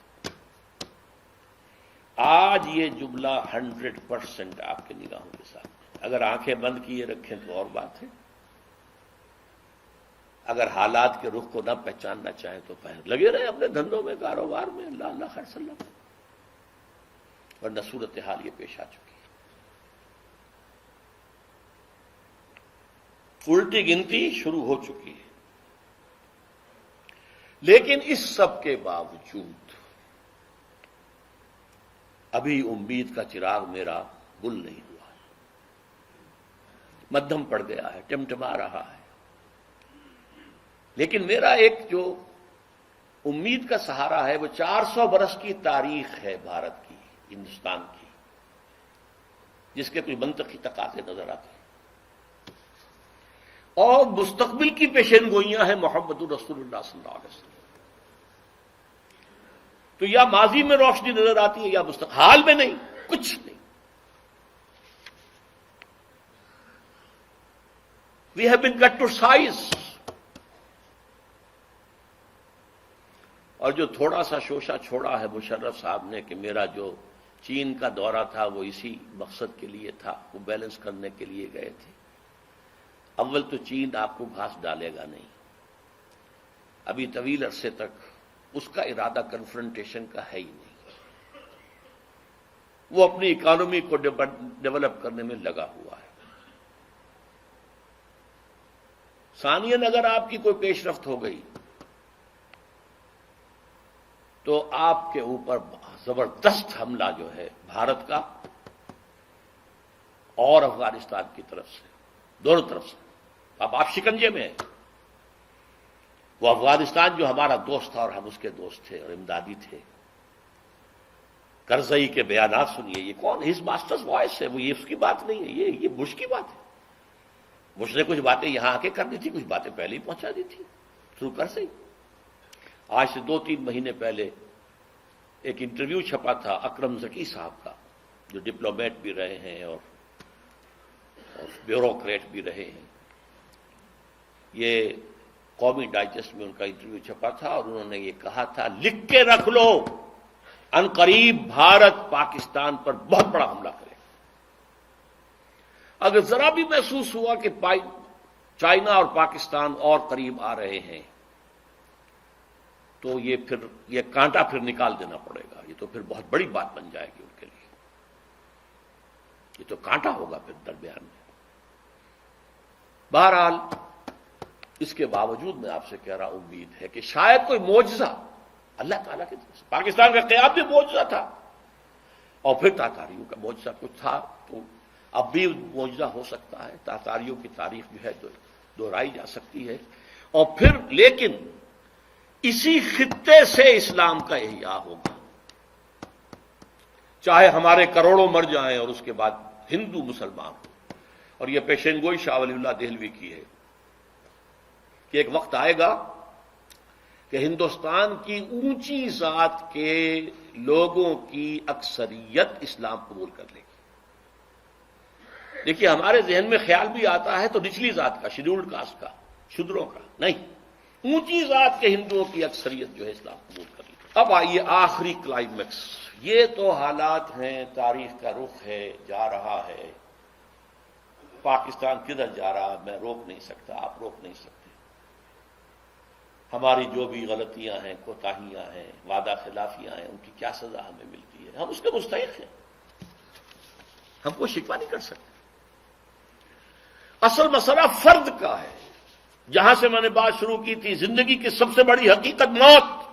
آج یہ جملہ 100% آپ کے نگاہوں کے ساتھ، اگر آنکھیں بند کیے رکھیں تو اور بات ہے، اگر حالات کے رخ کو نہ پہچاننا چاہیں تو لگے رہے اپنے دھندوں میں، کاروبار میں، اللہ اللہ خیر صلی اللہ. ورنہ صورتحال یہ پیش آ چکی ہے. الٹی گنتی شروع ہو چکی ہے. لیکن اس سب کے باوجود ابھی امید کا چراغ میرا گل نہیں ہوا ہے، مدھم پڑ گیا ہے، ٹمٹما رہا ہے. لیکن میرا ایک جو امید کا سہارا ہے وہ 400 برس کی تاریخ ہے بھارت کی، ہندوستان کی، جس کے کوئی منطقی تقاضے نظر آتے ہیں، اور مستقبل کی پیشین گوئیاں ہیں محمد رسول اللہ صلی اللہ علیہ وسلم. تو یا ماضی میں روشنی نظر آتی ہے یا حال میں نہیں، کچھ نہیں. We have been cut to size. اور جو تھوڑا سا شوشہ چھوڑا ہے مشرف صاحب نے کہ میرا جو چین کا دورہ تھا وہ اسی مقصد کے لیے تھا، وہ بیلنس کرنے کے لیے گئے تھے. اول تو چین آپ کو گھاس ڈالے گا نہیں، ابھی طویل عرصے تک اس کا ارادہ کنفرنٹیشن کا ہے ہی نہیں. وہ اپنی اکانومی کو ڈیولپ کرنے میں لگا ہوا ہے. ثانیاً اگر آپ کی کوئی پیش رفت ہو گئی تو آپ کے اوپر زبردست حملہ جو ہے بھارت کا اور افغانستان کی طرف سے، دونوں طرف سے. اب آپ شکنجے میں ہیں. وہ افغانستان جو ہمارا دوست تھا اور ہم اس کے دوست تھے اور امدادی تھے. کرزئی کے بیانات سنیے، یہ کون؟ ہز ماسٹرز وائس ہے، وہ یہ اس کی بات نہیں ہے، یہ بش کی بات ہے. بش نے کچھ باتیں یہاں آ کے کرنی تھی، کچھ باتیں پہلے ہی پہنچا دی تھی تھرو کرزئی. آج سے 2-3 مہینے پہلے ایک انٹرویو چھپا تھا اکرم ذکی صاحب کا، جو ڈپلومیٹ بھی رہے ہیں اور بیوروکریٹ بھی رہے ہیں. یہ قومی ڈائجسٹ میں ان کا انٹرویو چھپا تھا اور انہوں نے یہ کہا تھا، لکھ کے رکھ لو، عنقریب بھارت پاکستان پر بہت بڑا حملہ کرے. اگر ذرا بھی محسوس ہوا کہ چائنا اور پاکستان اور قریب آ رہے ہیں تو یہ کانٹا پھر نکال دینا پڑے گا. یہ تو پھر بہت بڑی بات بن جائے گی ان کے لیے. یہ تو کانٹا ہوگا پھر درمیان میں. بہرحال اس کے باوجود میں آپ سے کہہ رہا ہوں، امید ہے کہ شاید کوئی معجزہ اللہ تعالیٰ کی طرف سے. پاکستان کا قیام بھی معجزہ تھا اور پھر تاتاریوں کا معجزہ کچھ تھا، تو اب بھی معجزہ ہو سکتا ہے. تاتاریوں کی تاریخ جو ہے دہرائی جا سکتی ہے. اور پھر لیکن اسی خطے سے اسلام کا احیاء ہوگا. چاہے ہمارے کروڑوں مر جائیں اور اس کے بعد ہندو مسلمان ہو. اور یہ پیشین گوئی شاہ ولی اللہ دہلوی کی ہے کہ ایک وقت آئے گا کہ ہندوستان کی اونچی ذات کے لوگوں کی اکثریت اسلام قبول کر لے گی. دیکھیے ہمارے ذہن میں خیال بھی آتا ہے تو نچلی ذات کا، شیڈولڈ کاسٹ کا، شودروں کا نہیں، اونچی ذات کے ہندوؤں کی اکثریت جو ہے اسلام قبول کر لے. اب آئیے آخری کلائمیکس. یہ تو حالات ہیں، تاریخ کا رخ ہے، جا رہا ہے. پاکستان کدھر جا رہا میں روک نہیں سکتا، آپ روک نہیں سکتے. ہماری جو بھی غلطیاں ہیں، کوتاہیاں ہیں، وعدہ خلافیاں ہیں، ان کی کیا سزا ہمیں ملتی ہے، ہم اس کے مستحق ہیں، ہم کو شکوہ نہیں کر سکتے. اصل مسئلہ فرد کا ہے. جہاں سے میں نے بات شروع کی تھی، زندگی کی سب سے بڑی حقیقت موت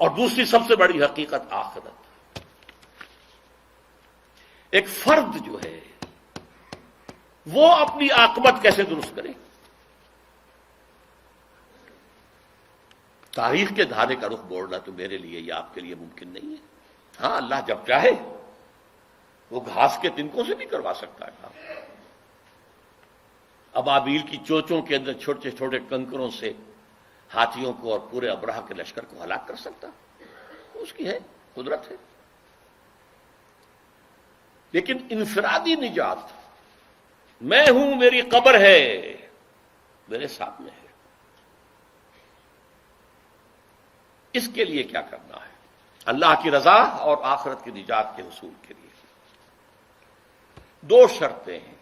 اور دوسری سب سے بڑی حقیقت آخرت. ایک فرد جو ہے وہ اپنی عاقبت کیسے درست کرے؟ تاریخ کے دھارے کا رخ موڑنا تو میرے لیے یا آپ کے لیے ممکن نہیں ہے. ہاں اللہ جب چاہے وہ گھاس کے تنکوں سے بھی کروا سکتا ہے کام. ابابیل کی چوچوں کے اندر چھوٹے چھوٹے کنکروں سے ہاتھیوں کو اور پورے ابرہہ کے لشکر کو ہلاک کر سکتا، اس کی ہے قدرت ہے. لیکن انفرادی نجات، میں ہوں، میری قبر ہے، میرے سامنے ہے، اس کے لیے کیا کرنا ہے؟ اللہ کی رضا اور آخرت کی نجات کے حصول کے لیے دو شرطیں ہیں،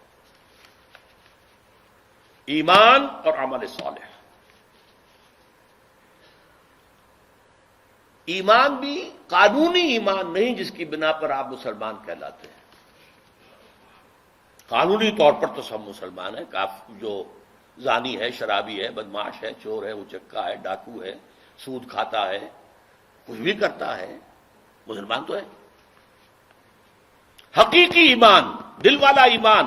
ایمان اور عمل صالح. ایمان بھی قانونی ایمان نہیں جس کی بنا پر آپ مسلمان کہلاتے ہیں. قانونی طور پر تو سب مسلمان ہیں. جو زانی ہے، شرابی ہے، بدماش ہے، چور ہے، اچکا ہے، ڈاکو ہے، سود کھاتا ہے، کچھ بھی کرتا ہے، مسلمان تو ہے. حقیقی ایمان، دل والا ایمان،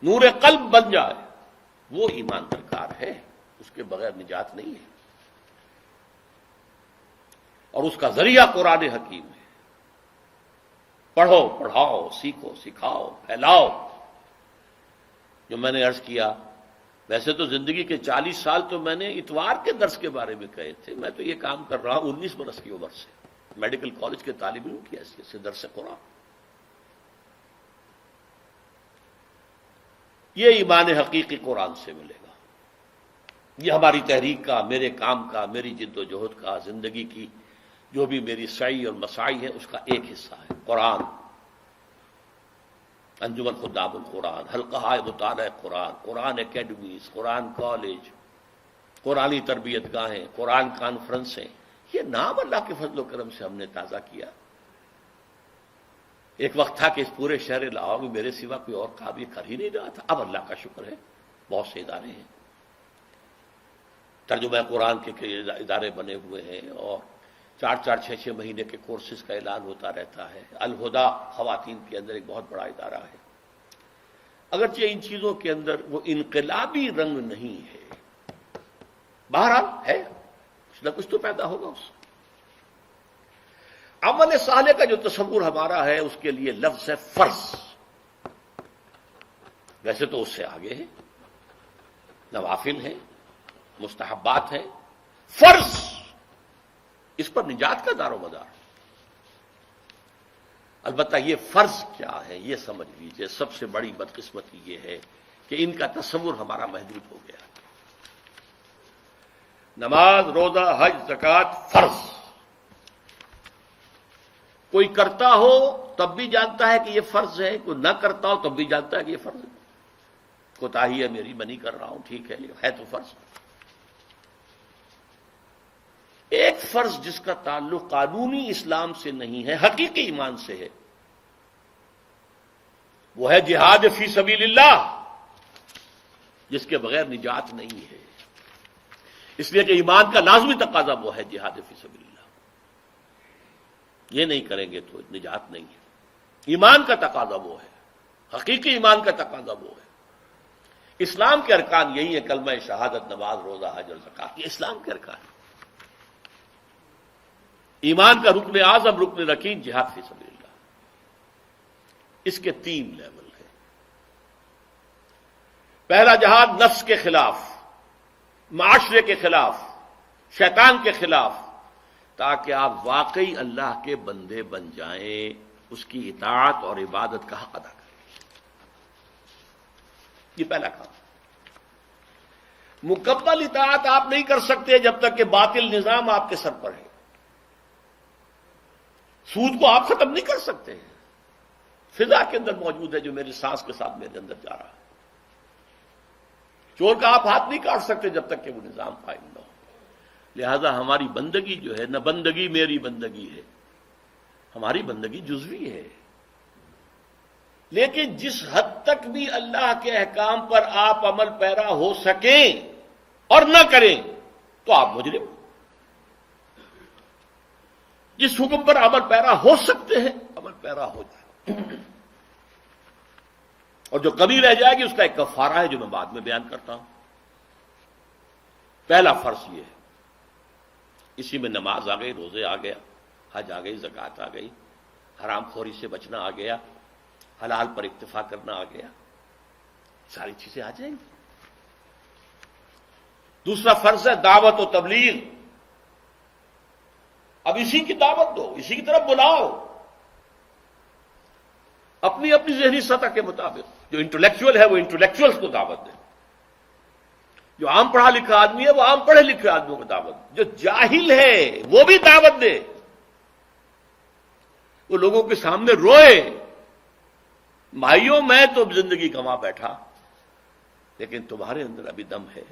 نور قلب بن جائے، وہ ایمان درکار ہے، اس کے بغیر نجات نہیں ہے. اور اس کا ذریعہ قرآن حکیم ہے. پڑھو، پڑھاؤ، سیکھو، سکھاؤ، پھیلاؤ. جو میں نے عرض کیا، ویسے تو زندگی کے 40 سال تو میں نے اتوار کے درس کے بارے میں کہے تھے. میں تو یہ کام کر رہا ہوں 19 برس کی عمر سے، میڈیکل کالج کے طالب علم کی حیثیت سے درس قرآن. یہ ایمان حقیقی قرآن سے ملے گا. یہ ہماری تحریک کا، میرے کام کا، میری جد و جہد کا، زندگی کی جو بھی میری سعی اور مساعی ہے اس کا ایک حصہ ہے قرآن. انجمن خدام القرآن، حلقہ مطالعہ قرآن، قرآن اکیڈمیز، قرآن کالج، قرآنی تربیت گاہیں، قرآن کانفرنسیں، یہ نام اللہ کے فضل و کرم سے ہم نے تازہ کیا. ایک وقت تھا کہ اس پورے شہر لاہور میں میرے سوا کوئی اور کام یہ کر ہی نہیں رہا تھا. اب اللہ کا شکر ہے بہت سے ادارے ہیں، ترجمہ قرآن کے ادارے بنے ہوئے ہیں، اور 4 6 مہینے کے کورسز کا اعلان ہوتا رہتا ہے. الہدا خواتین کے اندر ایک بہت بڑا ادارہ ہے. اگرچہ ان چیزوں کے اندر وہ انقلابی رنگ نہیں ہے، بہرحال ہے، کچھ نہ کچھ تو پیدا ہوگا اس سے. عمل صالح کا جو تصور ہمارا ہے اس کے لیے لفظ ہے فرض. ویسے تو اس سے آگے ہے، نوافل ہیں، مستحبات ہیں، فرض اس پر نجات کا دار و مدار. البتہ یہ فرض کیا ہے یہ سمجھ لیجئے. سب سے بڑی بدقسمتی یہ ہے کہ ان کا تصور ہمارا محدود ہو گیا. نماز، روزہ، حج، زکوٰۃ فرض. کوئی کرتا ہو تب بھی جانتا ہے کہ یہ فرض ہے، کوئی نہ کرتا ہو تب بھی جانتا ہے کہ یہ فرض ہے. کوتاہی ہے میری، میں نہیں کر رہا ہوں، ٹھیک ہے، یہ ہے تو فرض. ایک فرض جس کا تعلق قانونی اسلام سے نہیں ہے، حقیقی ایمان سے ہے، وہ ہے جہاد فی سبیل اللہ، جس کے بغیر نجات نہیں ہے. اس لیے کہ ایمان کا لازمی تقاضا وہ ہے جہاد فی سبیل اللہ. یہ نہیں کریں گے تو نجات نہیں ہے. ایمان کا تقاضا وہ ہے، حقیقی ایمان کا تقاضا وہ ہے. اسلام کے ارکان یہی ہے، کلمہ شہادت، نماز، روزہ، حج اور زکوٰۃ، یہ اسلام کے ارکان ہیں. ایمان کا رکن اعظم، رکن رکین جہاد فی سبیل اللہ۔ اس کے 3 لیول ہیں۔ پہلا جہاد نفس کے خلاف، معاشرے کے خلاف، شیطان کے خلاف، تاکہ آپ واقعی اللہ کے بندے بن جائیں، اس کی اطاعت اور عبادت کا حق ادا کریں۔ یہ پہلا کام۔ مکمل اطاعت آپ نہیں کر سکتے جب تک کہ باطل نظام آپ کے سر پر ہے۔ سود کو آپ ختم نہیں کر سکتے، فضا کے اندر موجود ہے جو میری سانس کے ساتھ میرے اندر جا رہا ہے۔ چور کا آپ ہاتھ نہیں کاٹ سکتے جب تک کہ وہ نظام قائم نہ ہو۔ لہذا ہماری بندگی جو ہے، نہ بندگی میری بندگی ہے، ہماری بندگی جزوی ہے۔ لیکن جس حد تک بھی اللہ کے احکام پر آپ عمل پیرا ہو سکیں اور نہ کریں تو آپ مجرم۔ جس حکم پر عمل پیرا ہو سکتے ہیں عمل پیرا ہو جائے، اور جو کمی رہ جائے گی اس کا ایک کفارہ ہے جو میں بعد میں بیان کرتا ہوں۔ پہلا فرض یہ ہے، اسی میں نماز آ گئی، روزے آ گیا، حج آ گئی، زکوٰۃ آ گئی، حرام خوری سے بچنا آ گیا، حلال پر اکتفا کرنا آ گیا، ساری چیزیں آ جائیں گی۔ دوسرا فرض ہے دعوت و تبلیغ۔ اب اسی کی دعوت دو، اسی کی طرف بلاؤ، اپنی اپنی ذہنی سطح کے مطابق۔ جو انٹلیکچوئل ہے وہ انٹلیکچوئلس کو دعوت دے، جو عام پڑھا لکھا آدمی ہے وہ عام پڑھے لکھے آدمیوں کو دعوت دے، جو جاہل ہے وہ بھی دعوت دے، وہ لوگوں کے سامنے روئے، بھائیوں میں تو زندگی گنوا بیٹھا لیکن تمہارے اندر ابھی دم ہے،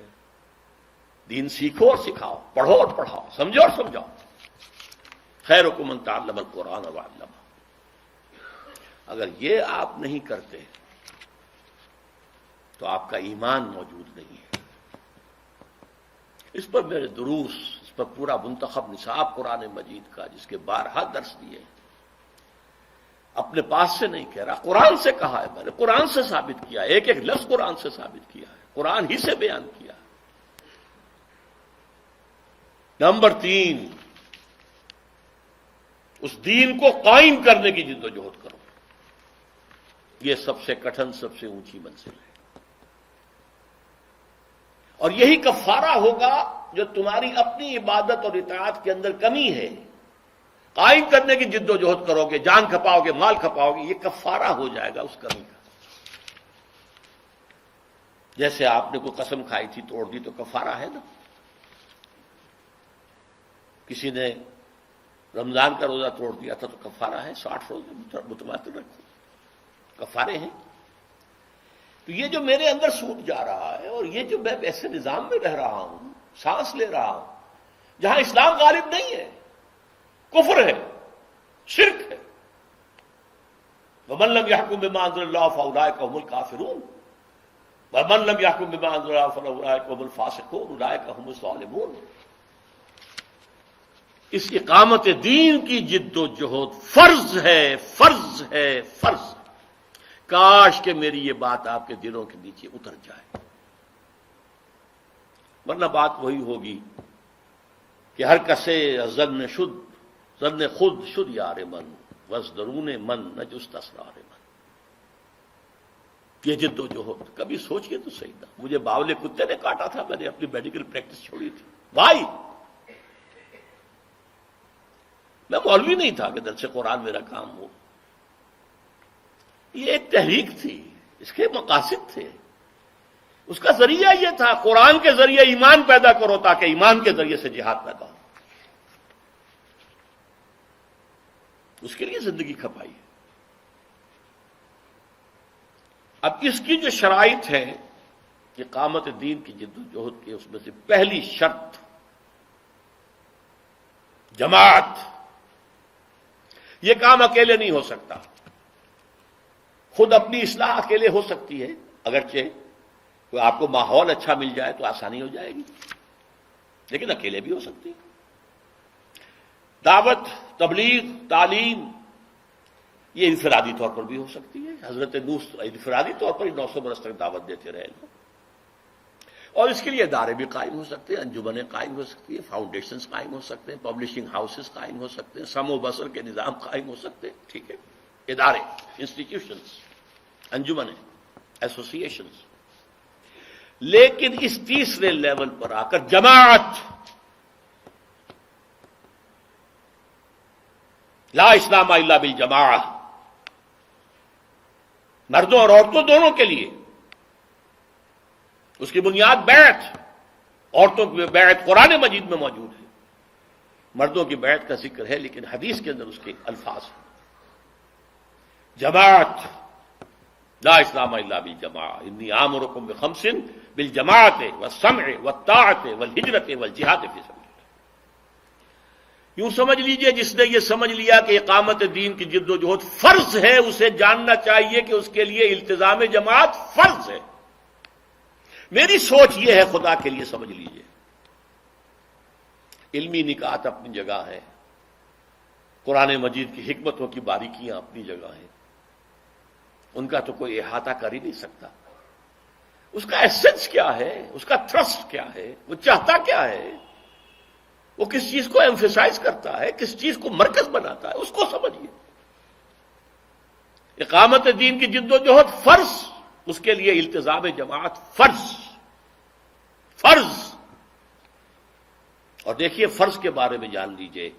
دین سیکھو اور سکھاؤ، پڑھو اور پڑھاؤ، سمجھو اور سمجھاؤ۔ خیرکم من تعلم القرآن وعلمہ۔ اگر یہ آپ نہیں کرتے تو آپ کا ایمان موجود نہیں ہے۔ اس پر میرے دروس، اس پر پورا منتخب نصاب قرآن مجید کا، جس کے 12 درس دیے، اپنے پاس سے نہیں کہہ رہا، قرآن سے کہا ہے میں نے، قرآن سے ثابت کیا ہے، ایک ایک لفظ قرآن سے ثابت کیا ہے، قرآن ہی سے بیان کیا ہے۔ نمبر 3، اس دین کو قائم کرنے کی جد و جہد کرو۔ یہ سب سے کٹھن، سب سے اونچی منزل ہے، اور یہی کفارہ ہوگا جو تمہاری اپنی عبادت اور اطاعت کے اندر کمی ہے۔ قائم کرنے کی جد و جہد کرو گے، جان کھپاؤ گے، مال کھپاؤ گے، یہ کفارہ ہو جائے گا اس کمی کا۔ جیسے آپ نے کوئی قسم کھائی تھی، توڑ دی تو کفارہ ہے نا۔ کسی نے رمضان کا روزہ توڑ دیا تھا تو کفارہ ہے، 60 روزے متواتر رکھو، کفارے ہیں۔ تو یہ جو میرے اندر سوٹ جا رہا ہے، اور یہ جو میں ایسے نظام میں رہ رہا ہوں، سانس لے رہا ہوں، جہاں اسلام غالب نہیں ہے، کفر ہے، شرک ہے۔ وَمَن لَّمْ يَحْكُم بِمَا أَنزَلَ اللَّهُ فَأُولَٰئِكَ هُمُ الْكَافِرُونَ وَمَن لَّمْ يَحْكُم بِمَا أَنزَلَ اللَّهُ فَأُولَٰئِكَ هُمُ الْفَاسِقُونَ أُولَٰئِكَ هُمُ الظَّالِمُونَ۔ اس اقامت دین کی جد و جہد فرض ہے، فرض ہے، فرض ہے۔ کاش کہ میری یہ بات آپ کے دلوں کے نیچے اتر جائے، ورنہ بات وہی ہوگی کہ ہر کسے ظن شد، ظن خود شد یار من، وز درون من نجست اسرار من۔ یہ جد و جہد کبھی سوچئے تو صحیح تھا۔ مجھے باولے کتے نے کاٹا تھا، میں نے اپنی میڈیکل پریکٹس چھوڑی تھی، بھائی میں مولوی نہیں تھا کہ درس قرآن میرا کام ہو۔ یہ ایک تحریک تھی، اس کے مقاصد تھے، اس کا ذریعہ یہ تھا، قرآن کے ذریعے ایمان پیدا کرو تاکہ ایمان کے ذریعے سے جہاد پیدا ہو۔ اس کے لیے زندگی کھپائی ہے۔ اب اس کی جو شرائط ہے اقامت دین کی جد و جہد کے، اس میں سے پہلی شرط جماعت۔ یہ کام اکیلے نہیں ہو سکتا۔ خود اپنی اصلاح اکیلے ہو سکتی ہے، اگرچہ کوئی آپ کو ماحول اچھا مل جائے تو آسانی ہو جائے گی، لیکن اکیلے بھی ہو سکتی ہے۔ دعوت، تبلیغ، تعلیم، یہ انفرادی طور پر بھی ہو سکتی ہے۔ حضرت نوح انفرادی طور پر 900 برس تک دعوت دیتے رہے لوگ۔ اور اس کے لیے ادارے بھی قائم ہو سکتے ہیں، انجمنیں قائم ہو سکتی ہیں، فاؤنڈیشنز قائم ہو سکتے ہیں، پبلشنگ ہاؤسز قائم ہو سکتے ہیں، سم و بسر کے نظام قائم ہو سکتے ہیں، ٹھیک ہے، ادارے، انسٹیٹیوشنز، انجمنیں، ایسوسیشنز۔ لیکن اس تیسرے لیول پر آ کر جماعت، لا اسلام الا بالجماعہ، مردوں اور عورتوں دونوں کے لیے، اس کی بنیاد بیعت، عورتوں کی بیعت قرآن مجید میں موجود ہے، مردوں کی بیعت کا ذکر ہے لیکن حدیث کے اندر اس کے الفاظ ہیں۔ جماعت، لا اسلام الا بالجماعہ، انی آمرکم بخمس بالجماعت والسمع والطاعت والہجرت والجہاد فی سبیل اللہ۔ یوں سمجھ لیجئے جس نے یہ سمجھ لیا کہ اقامت دین کی جد و جہد فرض ہے، اسے جاننا چاہیے کہ اس کے لیے التزام جماعت فرض ہے۔ میری سوچ یہ ہے، خدا کے لیے سمجھ لیجئے، علمی نکات اپنی جگہ ہے، قرآن مجید کی حکمتوں کی باریکیاں اپنی جگہ ہیں، ان کا تو کوئی احاطہ کر ہی نہیں سکتا۔ اس کا ایسنس کیا ہے، اس کا تھرسٹ کیا ہے، وہ چاہتا کیا ہے، وہ کس چیز کو ایمفیسائز کرتا ہے، کس چیز کو مرکز بناتا ہے، اس کو سمجھیے۔ اقامت دین کی جد و جہد فرض، اس کے لیے التزام جماعت فرض، فرض۔ اور دیکھیے فرض کے بارے میں جان لیجئے،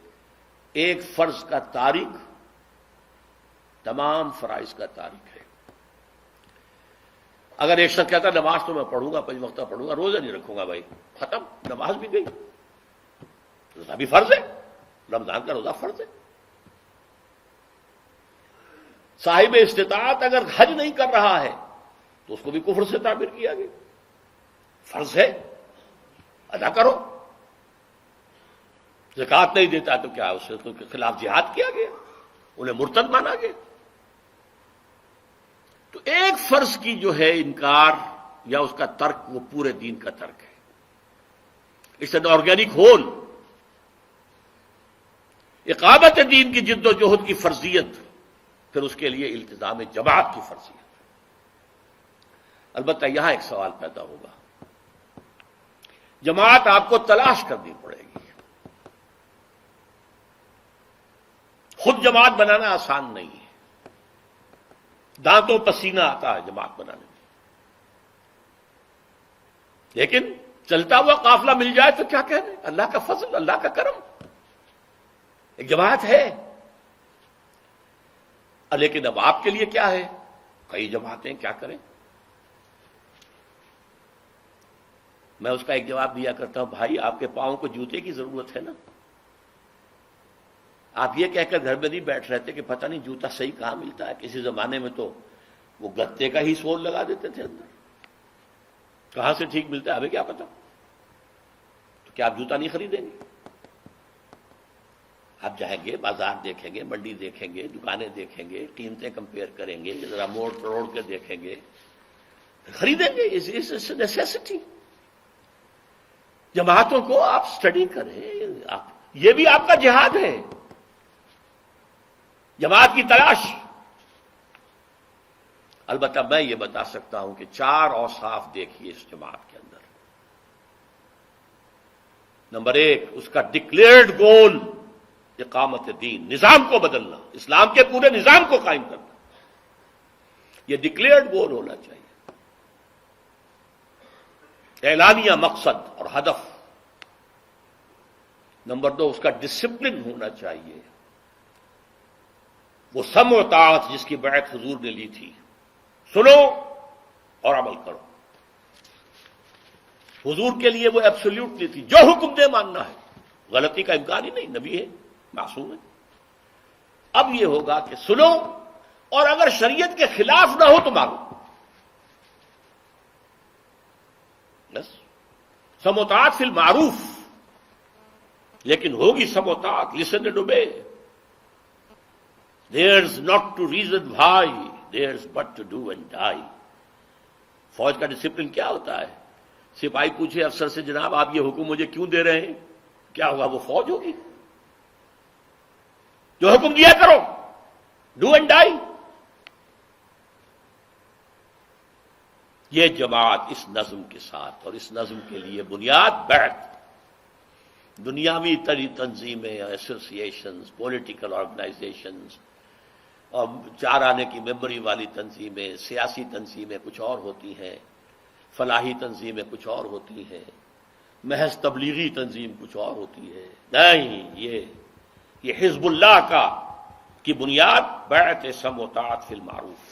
ایک فرض کا تارک تمام فرائض کا تارک ہے۔ اگر ایک شخص کہتا نماز تو میں پڑھوں گا، 5 وقتہ پڑھوں گا، روزہ نہیں رکھوں گا، بھائی ختم، نماز بھی گئی، روزہ بھی فرض ہے، رمضان کا روزہ فرض ہے۔ صاحب استطاعت اگر حج نہیں کر رہا ہے تو اس کو بھی کفر سے تعبیر کیا گیا، فرض ہے، ادا کرو۔ زکوٰۃ نہیں دیتا تو کیا اس کے خلاف جہاد کیا گیا، انہیں مرتد مانا گیا۔ تو ایک فرض کی جو ہے انکار یا اس کا ترک، وہ پورے دین کا ترک ہے۔ It's an organic whole. اقامت دین کی جد و جہد کی فرضیت، پھر اس کے لیے التزام جماعت کی فرضیت۔ البتہ یہاں ایک سوال پیدا ہوگا، جماعت آپ کو تلاش کرنی پڑے گی، خود جماعت بنانا آسان نہیں ہے، دانتوں پسینہ آتا ہے جماعت بنانے میں، لیکن چلتا ہوا قافلہ مل جائے تو کیا کہنے، اللہ کا فضل، اللہ کا کرم، ایک جماعت ہے۔ لیکن اب آپ کے لیے کیا ہے، کئی جماعتیں، کیا کریں؟ میں اس کا ایک جواب دیا کرتا ہوں، بھائی آپ کے پاؤں کو جوتے کی ضرورت ہے نا، آپ یہ کہہ کر گھر میں نہیں بیٹھ رہتے کہ پتہ نہیں جوتا صحیح کہاں ملتا ہے۔ کسی زمانے میں تو وہ گتے کا ہی سول لگا دیتے تھے اندر، کہاں سے ٹھیک ملتا ہے ہمیں کیا پتا، تو کیا آپ جوتا نہیں خریدیں گے؟ آپ جائیں گے، بازار دیکھیں گے، منڈی دیکھیں گے، دکانیں دیکھیں گے، قیمتیں کمپیئر کریں گے، ذرا موڑ توڑ کے دیکھیں گے، خریدیں گے، اس نیسیسٹی۔ جماعتوں کو آپ سٹڈی کریں، یہ بھی آپ کا جہاد ہے، جماعت کی تلاش۔ البتہ میں یہ بتا سکتا ہوں کہ 4 اوصاف دیکھیے اس جماعت کے اندر۔ نمبر 1، اس کا ڈکلیئرڈ گول اقامت دین، نظام کو بدلنا، اسلام کے پورے نظام کو قائم کرنا، یہ ڈکلیئرڈ گول ہونا چاہیے، اعلانیہ مقصد اور ہدف۔ نمبر 2، اس کا ڈسپلن ہونا چاہیے، وہ سمع و طاعت جس کی بیعت حضور نے لی تھی، سنو اور عمل کرو۔ حضور کے لیے وہ ایبسولوٹلی تھی، جو حکم دے ماننا ہے، غلطی کا امکان ہی نہیں، نبی ہے، معصوم ہے۔ اب یہ ہوگا کہ سنو، اور اگر شریعت کے خلاف نہ ہو تو مانو، بس سمع و طاعت فی المعروف، لیکن ہوگی سمع و طاعت، listen and obey. There's not to reason why, there's but to do and die. فوج کا ڈسپلن کیا ہوتا ہے؟ سپاہی پوچھے افسر سے، جناب آپ یہ حکم مجھے کیوں دے رہے ہیں؟ کیا ہوگا؟ وہ فوج ہوگی، جو حکم دیا کرو، ڈو اینڈ ڈائی۔ یہ جماعت اس نظم کے ساتھ، اور اس نظم کے لیے بنیاد بیعت، دنیاوی تنظیمیں، ایسوسیشنز، پولیٹیکل آرگنائزیشنز اور چار آنے کی ممبری والی تنظیمیں، سیاسی تنظیمیں کچھ اور ہوتی ہیں، فلاحی تنظیمیں کچھ اور ہوتی ہیں، محض تبلیغی تنظیم کچھ اور ہوتی ہے۔ نہیں، یہ حزب اللہ کی بنیاد بیعت سمع و طاعت فی المعروف۔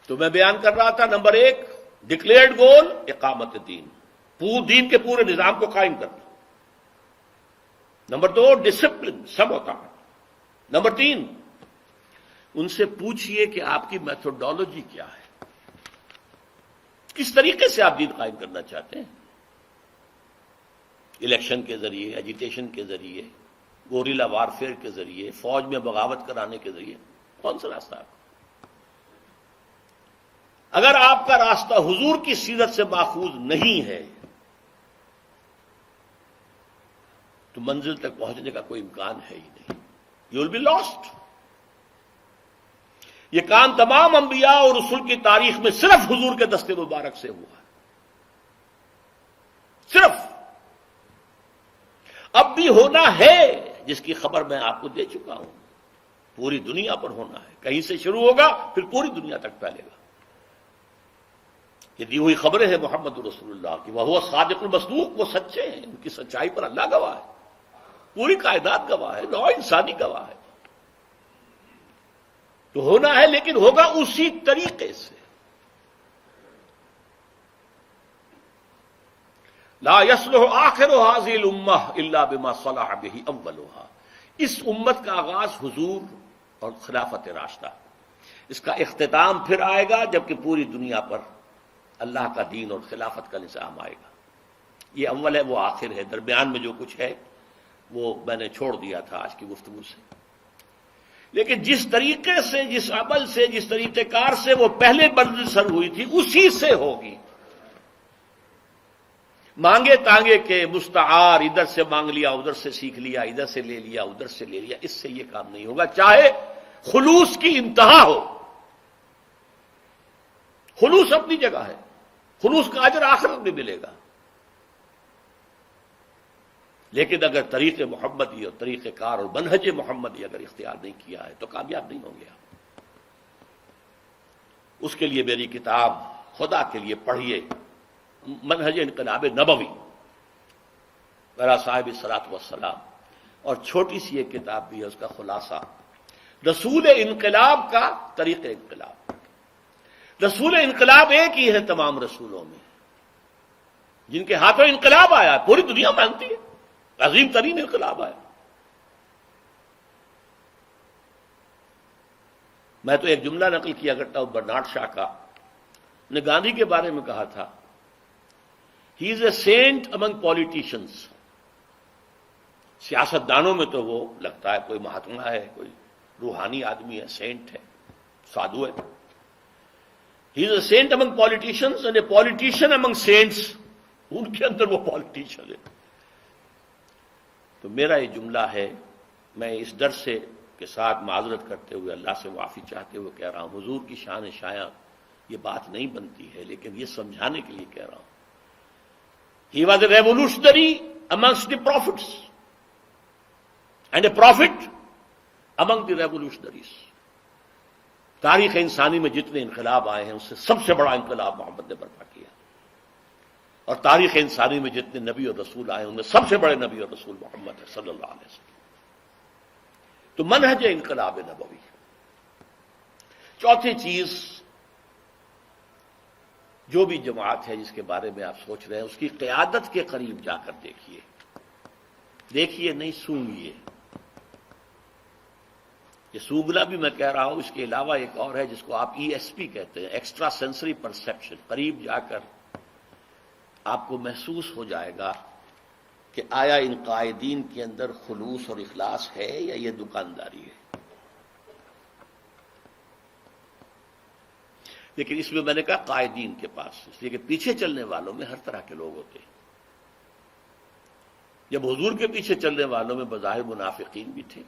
تو میں بیان کر رہا تھا، نمبر 1 ڈکلیئرڈ گول اقامت دین، دین کے پورے نظام کو قائم کرنا۔ نمبر 2 ڈسپلن، سمع و طاعت۔ نمبر 3 ان سے پوچھئے کہ آپ کی میتھوڈالوجی کیا ہے، کس طریقے سے آپ دین قائم کرنا چاہتے ہیں، الیکشن کے ذریعے، ایجیٹیشن کے ذریعے، گوریلا وارفیئر کے ذریعے، فوج میں بغاوت کرانے کے ذریعے، کون سا راستہ آپ کا؟ اگر آپ کا راستہ حضور کی سیرت سے ماخوذ نہیں ہے تو منزل تک پہنچنے کا کوئی امکان ہے ہی نہیں، یو ول بی لاسٹ۔ یہ کام تمام انبیاء اور رسول کی تاریخ میں صرف حضور کے دست مبارک سے ہوا ہے، صرف۔ اب بھی ہونا ہے، جس کی خبر میں آپ کو دے چکا ہوں، پوری دنیا پر ہونا ہے، کہیں سے شروع ہوگا پھر پوری دنیا تک پھیلے گا۔ یہ دی ہوئی خبریں ہیں محمد رسول اللہ کی، وہ صادق المصدوق، وہ سچے ہیں، ان کی سچائی پر اللہ گواہ ہے، پوری کائنات گواہ ہے، نوع انسانی گواہ ہے۔ تو ہونا ہے، لیکن ہوگا اسی طریقے سے۔ لا يصلح آخر هذه الامه الا بما صلح به اولها، اس امت کا آغاز حضور اور خلافت راشدہ، اس کا اختتام پھر آئے گا جبکہ پوری دنیا پر اللہ کا دین اور خلافت کا نظام آئے گا۔ یہ اول ہے، وہ آخر ہے، درمیان میں جو کچھ ہے وہ میں نے چھوڑ دیا تھا آج کی گفتگو سے۔ لیکن جس طریقے سے، جس عمل سے، جس طریقہ کار سے وہ پہلے منزل سر ہوئی تھی، اسی سے ہوگی۔ مانگے تانگے کے مستعار، ادھر سے مانگ لیا، ادھر سے سیکھ لیا، ادھر سے لے لیا، ادھر سے لے لیا، اس سے یہ کام نہیں ہوگا، چاہے خلوص کی انتہا ہو۔ خلوص اپنی جگہ ہے، خلوص کا اجر آخرت میں ملے گا، لیکن اگر طریق محمدی اور طریقہ کار اور منہج محمدی اگر اختیار نہیں کیا ہے تو کامیاب نہیں ہوں گے آپ۔ اس کے لیے میری کتاب خدا کے لیے پڑھیے، منہج انقلاب نبوی، میرا صاحب الصلاۃ والسلام، اور چھوٹی سی ایک کتاب بھی ہے، اس کا خلاصہ رسول انقلاب کا طریق انقلاب۔ رسول انقلاب ایک ہی ہے تمام رسولوں میں، جن کے ہاتھوں انقلاب آیا، پوری دنیا مانتی ہے، عظیم ترین انقلاب آیا۔ میں تو ایک جملہ نقل کیا کرتا ہوں برنارڈ شاہ کا، نے گاندھی کے بارے میں کہا تھا، ہی is a saint among politicians. سیاست دانوں میں تو وہ لگتا ہے کوئی مہاتما ہے، کوئی روحانی آدمی ہے، سینٹ ہے، سادھو ہے۔ He is a saint among politicians and a politician among saints, ان کے اندر وہ پولیٹیشین ہے۔ تو میرا یہ جملہ ہے، میں اس ڈر سے کے ساتھ معذرت کرتے ہوئے، اللہ سے معافی چاہتے ہوئے کہہ رہا ہوں، حضور کی شان شایاں یہ بات نہیں بنتی ہے، لیکن یہ سمجھانے کے لیے کہہ رہا ہوں۔ He was a revolutionary amongst the prophets and a prophet among the revolutionaries۔ تاریخ انسانی میں جتنے انقلاب آئے ہیں، اس سے سب سے بڑا انقلاب محمد نے برپا کیا، اور تاریخ انسانی میں جتنے نبی اور رسول آئے ان میں سب سے بڑے نبی اور رسول محمد صلی اللہ علیہ وسلم۔ تو منہج انقلاب نبوی۔ چوتھی چیز، جو بھی جماعت ہے جس کے بارے میں آپ سوچ رہے ہیں، اس کی قیادت کے قریب جا کر دیکھیے، دیکھیے نہیں سونگیے۔ یہ سونگنا بھی میں کہہ رہا ہوں، اس کے علاوہ ایک اور ہے جس کو آپ ESP کہتے ہیں، ایکسٹرا سینسری پرسیپشن۔ قریب جا کر آپ کو محسوس ہو جائے گا کہ آیا ان قائدین کے اندر خلوص اور اخلاص ہے یا یہ دکانداری ہے۔ لیکن اس میں میں نے کہا قائدین کے پاس، اس لیے کہ پیچھے چلنے والوں میں ہر طرح کے لوگ ہوتے ہیں۔ جب حضور کے پیچھے چلنے والوں میں بظاہر منافقین بھی تھے،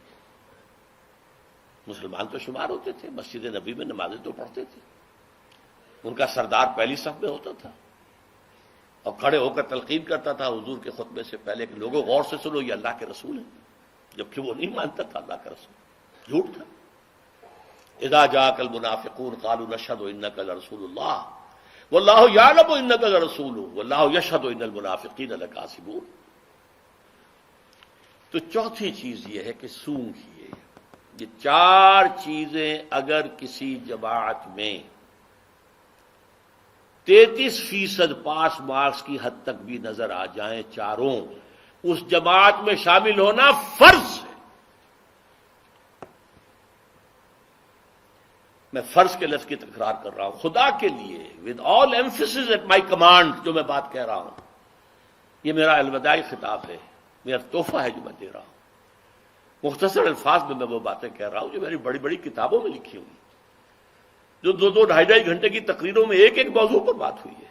مسلمان تو شمار ہوتے تھے، مسجد نبی میں نمازیں تو پڑھتے تھے، ان کا سردار پہلی صف میں ہوتا تھا اور کھڑے ہو کر تلقین کرتا تھا حضور کے خطبے سے پہلے کہ لوگوں غور سے سنو، یہ اللہ کے رسول ہیں، جبکہ وہ نہیں مانتا تھا اللہ کا رسول، جھوٹ تھا۔ اذا جاءك المنافقون قالوا نشهد انك لرسول الله والله يعلم انك لرسوله والله يشهد ان المنافقين لكاذبون۔ تو چوتھی چیز یہ ہے کہ سونگھیے۔ یہ چار چیزیں اگر کسی جماعت میں 33% پاس مارکس کی حد تک بھی نظر آ جائیں چاروں، اس جماعت میں شامل ہونا فرض ہے۔ میں فرض کے لفظ کی تکرار کر رہا ہوں، خدا کے لیے with all emphasis at my command جو میں بات کہہ رہا ہوں، یہ میرا الوداعی خطاب ہے، میرا تحفہ ہے جو میں دے رہا ہوں۔ مختصر الفاظ میں وہ باتیں کہہ رہا ہوں جو میری بڑی بڑی کتابوں میں لکھی ہوئی، جو 2-2 ڈھائی گھنٹے کی تقریروں میں ایک موضوع پر بات ہوئی ہے،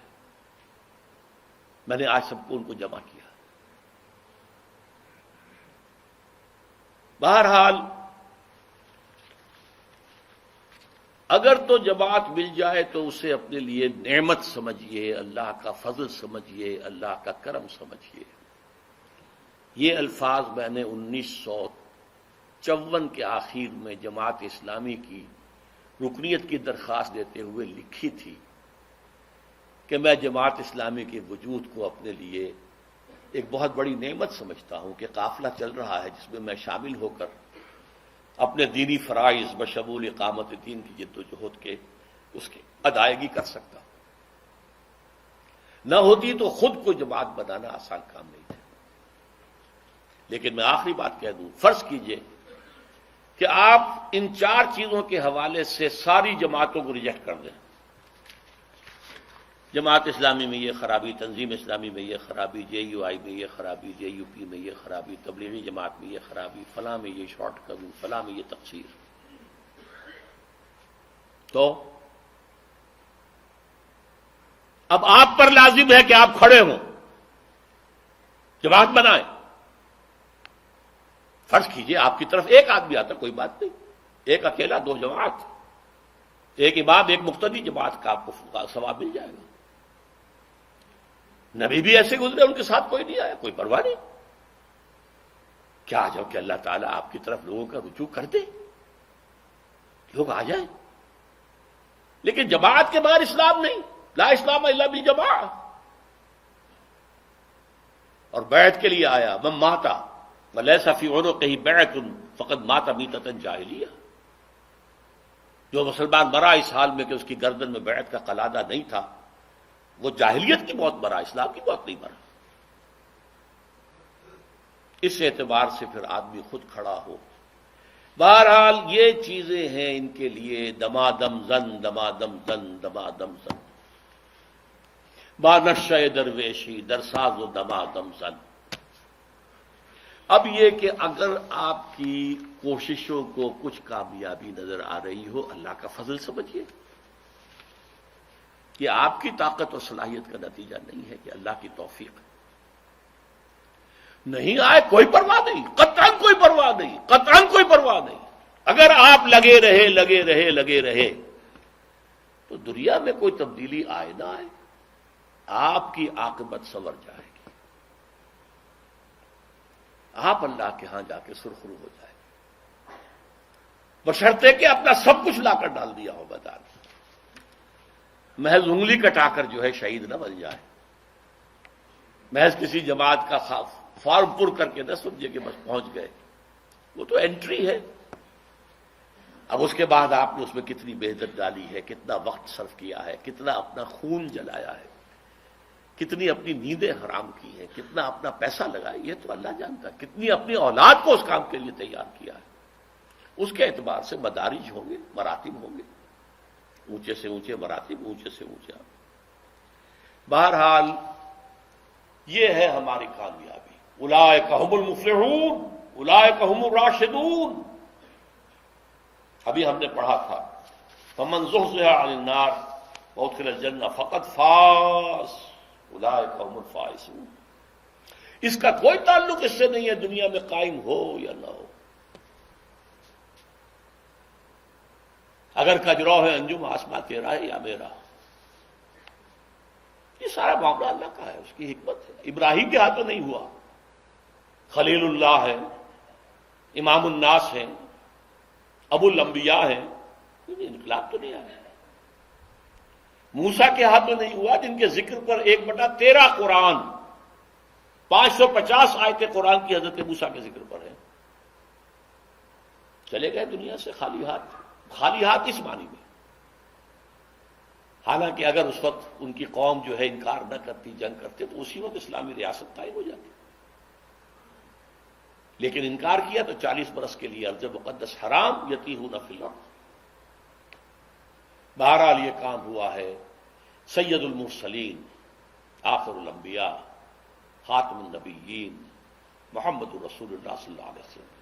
میں نے آج سب کو ان کو جمع کیا۔ بہرحال اگر تو جماعت مل جائے تو اسے اپنے لیے نعمت سمجھیے، اللہ کا فضل سمجھیے، اللہ کا کرم سمجھیے۔ یہ الفاظ میں نے 1954 کے آخر میں جماعت اسلامی کی رکنیت کی درخواست دیتے ہوئے لکھی تھی کہ میں جماعت اسلامی کے وجود کو اپنے لیے ایک بہت بڑی نعمت سمجھتا ہوں کہ قافلہ چل رہا ہے جس میں میں شامل ہو کر اپنے دینی فرائض بشمول اقامت دین کی جد و جہد کے اس کی ادائیگی کر سکتا ہوں۔ نہ ہوتی تو خود کو جماعت بنانا آسان کام نہیں تھا۔ لیکن میں آخری بات کہہ دوں، فرض کیجئے کہ آپ ان چار چیزوں کے حوالے سے ساری جماعتوں کو ریجیکٹ کر دیں۔ جماعت اسلامی میں یہ خرابی، تنظیم اسلامی میں یہ خرابی، جے یو آئی میں یہ خرابی، جے یو پی میں یہ خرابی، تبلیغی جماعت میں یہ خرابی، فلاں میں یہ شارٹ کروں، فلاں میں یہ تقصیر، تو اب آپ پر لازم ہے کہ آپ کھڑے ہوں، جماعت بنائیں۔ فرض کیجئے آپ کی طرف ایک آدمی آتا، کوئی بات نہیں، ایک اکیلا 2 جماعت، ایک امام ایک مقتدی، جماعت کا آپ کو ثواب مل جائے گا۔ نبی بھی ایسے گزرے، ان کے ساتھ کوئی نہیں آیا، کوئی پرواہ نہیں۔ کیا جو کہ اللہ تعالیٰ آپ کی طرف لوگوں کا رجوع کر دے، لوگ آ جائیں۔ لیکن جماعت کے باہر اسلام نہیں، لا اسلام الا بالجماعۃ۔ اور بیعت کے لیے آیا، من مات ولیس فی عنقہ بیعۃ فقد مات میتۃ جاہلیہ۔ جو مسلمان مرا اس حال میں کہ اس کی گردن میں بیعت کا قلادہ نہیں تھا، وہ جاہلیت کی موت مرا، اسلام کی موت نہیں مرا۔ اس اعتبار سے پھر آدمی خود کھڑا ہو۔ بہرحال یہ چیزیں ہیں ان کے لیے دمادم زن، دمادم زن، دمادم زن، با نشہ درویشی درساز و دمادم زن۔ اب یہ کہ اگر آپ کی کوششوں کو کچھ کامیابی نظر آ رہی ہو، اللہ کا فضل سمجھیے، یہ آپ کی طاقت اور صلاحیت کا نتیجہ نہیں ہے، کہ اللہ کی توفیق ہے۔ نہیں آئے کوئی پرواہ نہیں، قطعاً کوئی پرواہ نہیں، قطعاً کوئی پرواہ نہیں۔ اگر آپ لگے رہے تو دنیا میں کوئی تبدیلی آئے نہ آئے، آپ کی عاقبت سنور جائے گی، آپ اللہ کے ہاں جا کے سرخرو ہو جائے گے، بشرطے کہ اپنا سب کچھ لا کر ڈال دیا ہو میدان میں، محض انگلی کٹا کر جو ہے شہید نہ بن جائے، محض کسی جماعت کا فارم پر کر کے نہ سمجھے کہ بس پہنچ گئے، وہ تو انٹری ہے۔ اب اس کے بعد آپ نے اس میں کتنی محنت ڈالی ہے، کتنا وقت صرف کیا ہے، کتنا اپنا خون جلایا ہے، کتنی اپنی نیندیں حرام کی ہیں، کتنا اپنا پیسہ لگایا، یہ تو اللہ جانتا ہے، کتنی اپنی اولاد کو اس کام کے لیے تیار کیا ہے۔ اس کے اعتبار سے مدارج ہوں گے، مراتب ہوں گے، اونچے سے اونچے مراتب، اونچے سے اونچے۔ بہرحال یہ ہے ہماری کامیابی۔ اولئک ھم المفلحون، اولئک ھم الراشدون۔ ابھی ہم نے پڑھا تھا فمن زحزح عن النار وادخل الجنہ فقد فاز اولئک ھم الفائزون۔ اس کا کوئی تعلق اس سے نہیں ہے دنیا میں قائم ہو یا نہ ہو۔ اگر کجرو ہے انجم، آسمان تیرا ہے یا میرا، یہ سارا معاملہ اللہ کا ہے، اس کی حکمت ہے۔ ابراہیم کے ہاتھوں نہیں ہوا، خلیل اللہ ہے، امام الناس ہیں، ابو الانبیاء ہیں، انقلاب تو نہیں آیا۔ موسیٰ کے ہاتھوں نہیں ہوا، جن کے ذکر پر 1/13 قرآن، 550 آیتیں قرآن کی حضرت موسیٰ کے ذکر پر ہیں، چلے گئے دنیا سے خالی ہاتھ۔ خالی ہاتھ اس معنی میں، حالانکہ اگر اس وقت ان کی قوم جو ہے انکار نہ کرتی، جنگ کرتے، تو اسی وقت اسلامی ریاست قائم ہو جاتی، لیکن انکار کیا تو 40 برس کے لیے ارض مقدس حرام یتیہون فی الارض۔ بہرحال یہ کام ہوا ہے۔ سید المرسلین، آخر الانبیاء، خاتم النبیین، محمد رسول اللہ صلی اللہ علیہ وسلم،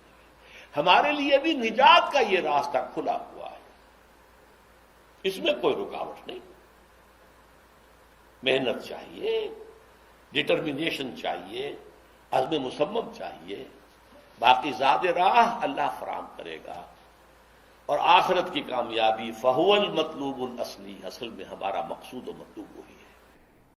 ہمارے لیے بھی نجات کا یہ راستہ کھلا ہوا ہے، اس میں کوئی رکاوٹ نہیں۔ محنت چاہیے، ڈٹرمنیشن چاہیے، عزم مصمم چاہیے، باقی زاد راہ اللہ فراہم کرے گا۔ اور آخرت کی کامیابی فہو المطلوب الاصلی، اصل میں ہمارا مقصود و مطلوب وہی ہے۔